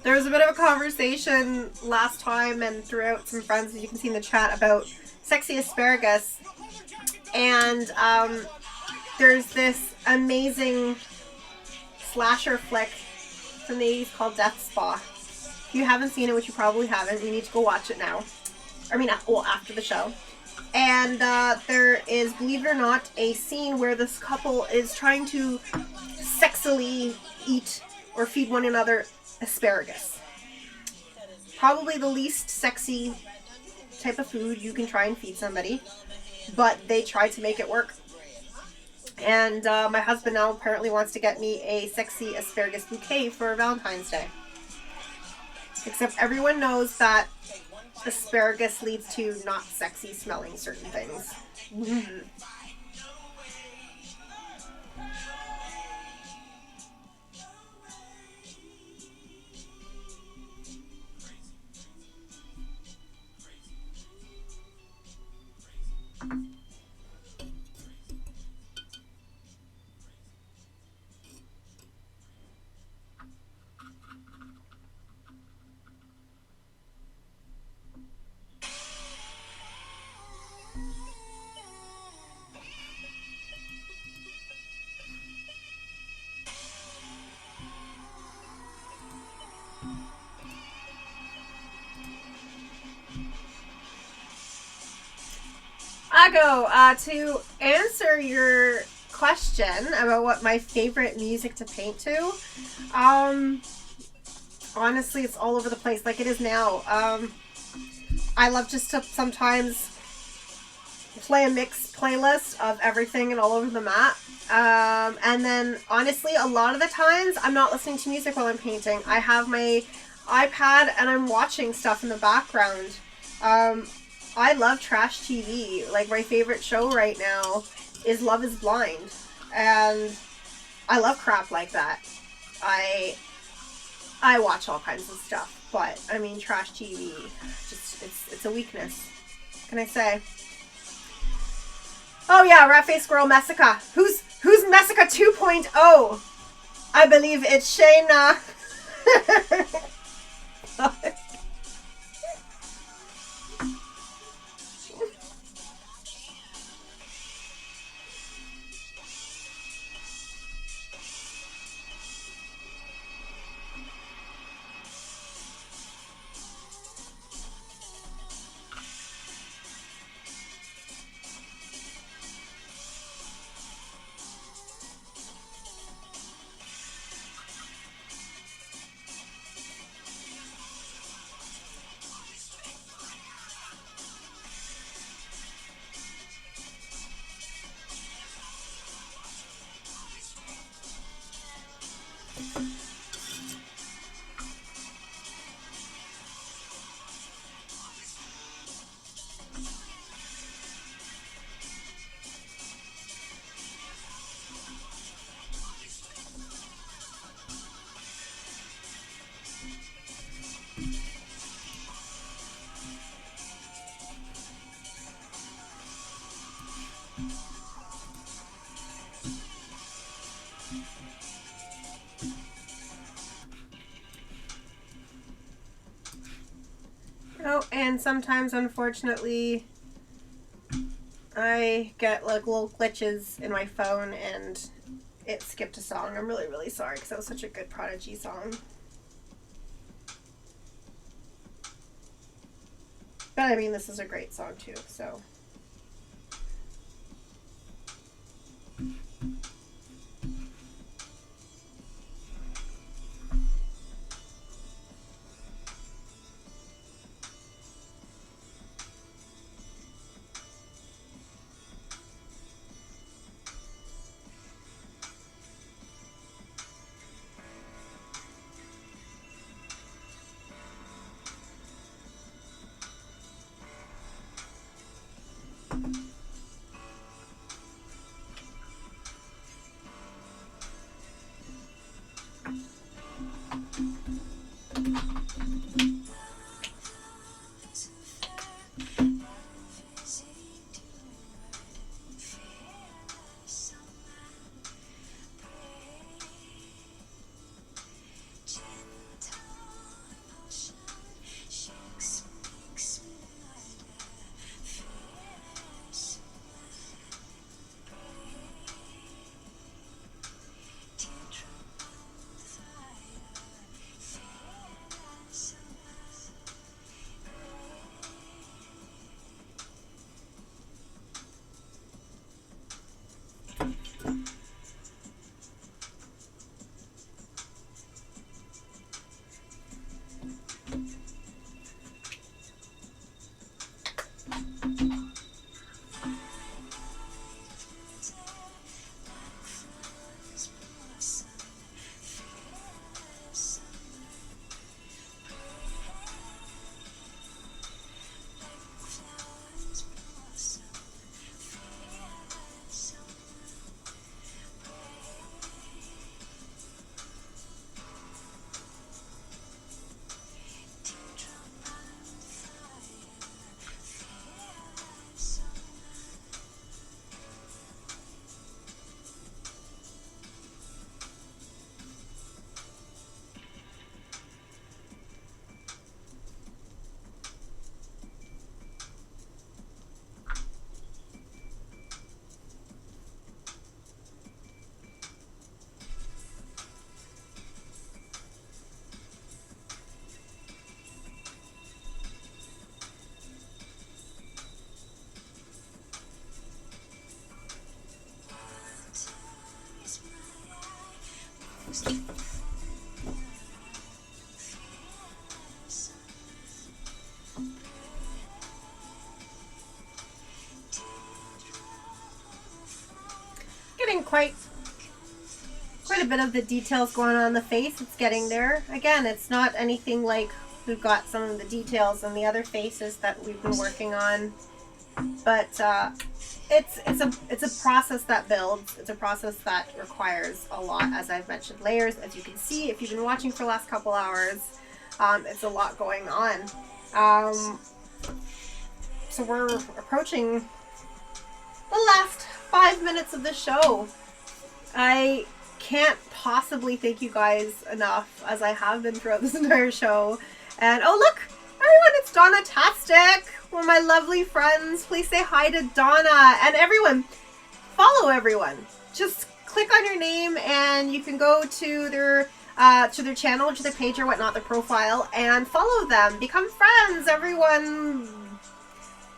there was a bit of a conversation last time and throughout some friends, as you can see in the chat, about sexy asparagus. And there's this amazing slasher flick from the 80s called Death Spa. If you haven't seen it, which you probably haven't, you need to go watch it now. I mean, well, after the show. And there is, believe it or not, a scene where this couple is trying to sexily eat or feed one another asparagus. Probably the least sexy type of food you can try and feed somebody, but they tried to make it work. And my husband now apparently wants to get me a sexy asparagus bouquet for Valentine's Day. Except everyone knows that asparagus leads to not sexy smelling certain things. To answer your question about what my favorite music to paint to, honestly, it's all over the place, like it is now. I love just to sometimes play a mixed playlist of everything and all over the map. And then, honestly, a lot of the times, I'm not listening to music while I'm painting. I have my iPad and I'm watching stuff in the background. I love trash TV. Like, my favorite show right now is Love is Blind. And I love crap like that. I watch all kinds of stuff. But, I mean, trash TV, just, it's a weakness. What can I say? Oh yeah, Rat-Faced Squirrel Messica. Who's Messica 2.0? I believe it's Shayna. Oh, and sometimes, unfortunately, I get like little glitches in my phone and it skipped a song. I'm really, really sorry because that was such a good Prodigy song. But I mean, this is a great song too, so. Getting quite a bit of the details going on the face. It's getting there. Again, it's not anything like we've got some of the details on the other faces that we've been working on, but it's a process that builds. It's a process that requires a lot, as I've mentioned, layers. As you can see, if you've been watching for the last couple hours, it's a lot going on. So we're approaching the last 5 minutes of the show. I can't possibly thank you guys enough, as I have been throughout this entire show. And oh look, everyone, it's Donna-tastic, one of my lovely friends. Please say hi to Donna, and everyone, follow everyone. Just click on your name and you can go to their channel, to their page or whatnot, their profile, and follow them. Become friends, everyone.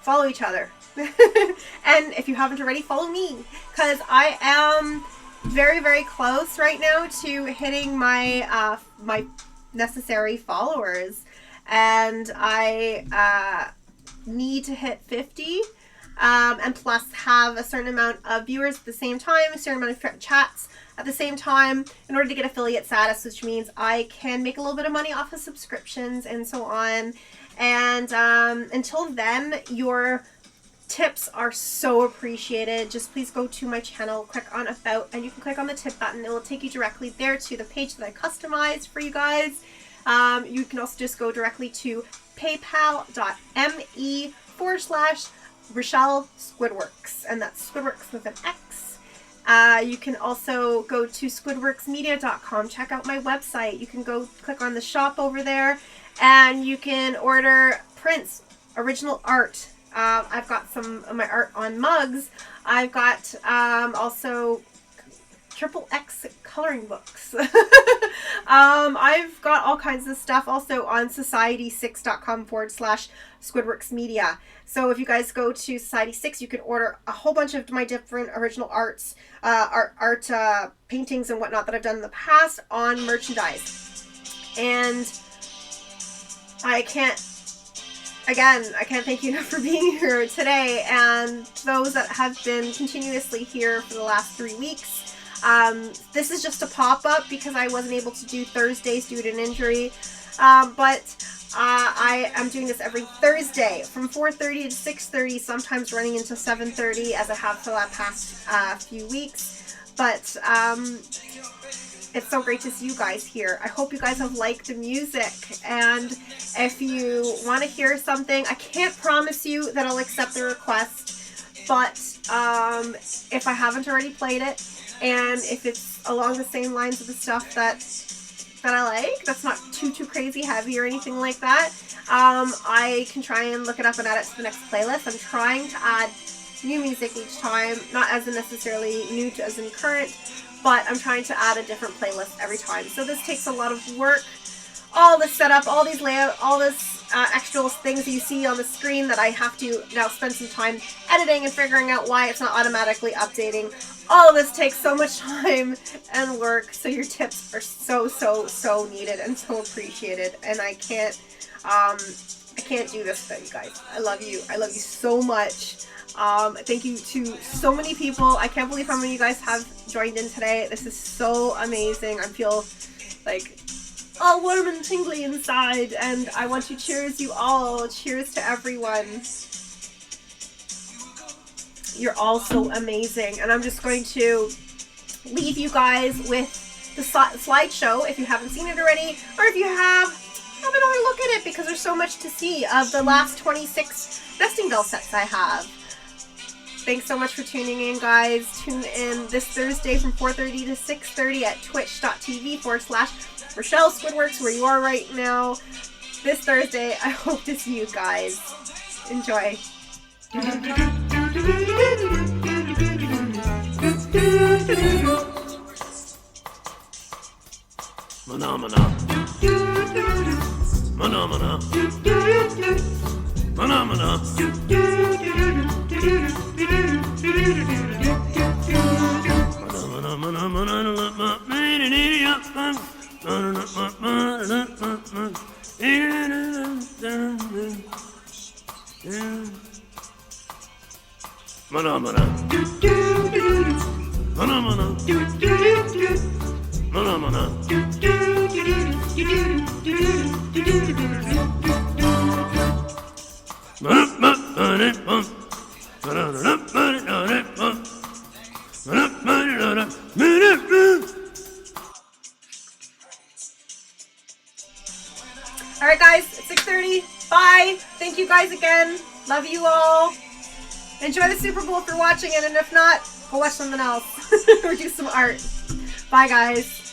Follow each other. And if you haven't already, follow me, because I am very, very close right now to hitting my my necessary followers, and I need to hit 50 and plus have a certain amount of viewers at the same time, a certain amount of chats at the same time, in order to get affiliate status, which means I can make a little bit of money off of subscriptions and so on. And until then, your tips are so appreciated. Just please go to my channel, click on About, and you can click on the tip button. It will take you directly there to the page that I customized for you guys. You can also just go directly to paypal.me/Rashelle Squidworx, and that's Squidworx with an X. You can also go to squidworxmedia.com, check out my website. You can go click on the shop over there, and you can order prints, original art. I've got some of my art on mugs. I've got also XXX coloring books. I've got all kinds of stuff also on society6.com/Squidworx Media. So if you guys go to Society 6, you can order a whole bunch of my different original art paintings and whatnot that I've done in the past on merchandise. And I can't thank you enough for being here today, and those that have been continuously here for the last 3 weeks. This is just a pop-up because I wasn't able to do Thursdays due to an injury, but I am doing this every Thursday from 4:30 to 6:30, sometimes running into 7:30 as I have for the past few weeks. But it's so great to see you guys here. I hope you guys have liked the music, and if you want to hear something, I can't promise you that I'll accept the request, but if I haven't already played it, and if it's along the same lines of the stuff that I like, that's not too crazy heavy or anything like that, I can try and look it up and add it to the next playlist. I'm trying to add new music each time, not as in necessarily new to as in current, but I'm trying to add a different playlist every time. So this takes a lot of work. All this setup, all these layout, all this extra things that you see on the screen that I have to now spend some time editing and figuring out why it's not automatically updating. All of this takes so much time and work, so your tips are so needed and so appreciated. And I can't do this without you guys. I love you. I love you so much. Thank you to so many people. I can't believe how many of you guys have joined in today. This is so amazing. I feel like all warm and tingly inside, and I want to cheers you all. Cheers to everyone. You're all so amazing. And I'm just going to leave you guys with the slideshow if you haven't seen it already, or if you have another look at it, because there's so much to see of the last 26 nesting doll sets I have. Thanks so much for tuning in, guys. Tune in this Thursday from 4:30 to 6:30 at twitch.tv/Rashelle Squidworx, where you are right now. This Thursday, I hope to see you guys. Enjoy. Phenomena. Phenomena. Phenomena. Alright guys, it's 6:30. Bye. Thank you guys again. Love you all. Enjoy the Super Bowl if you're watching it, and if not, go watch something else or do some art. Bye guys.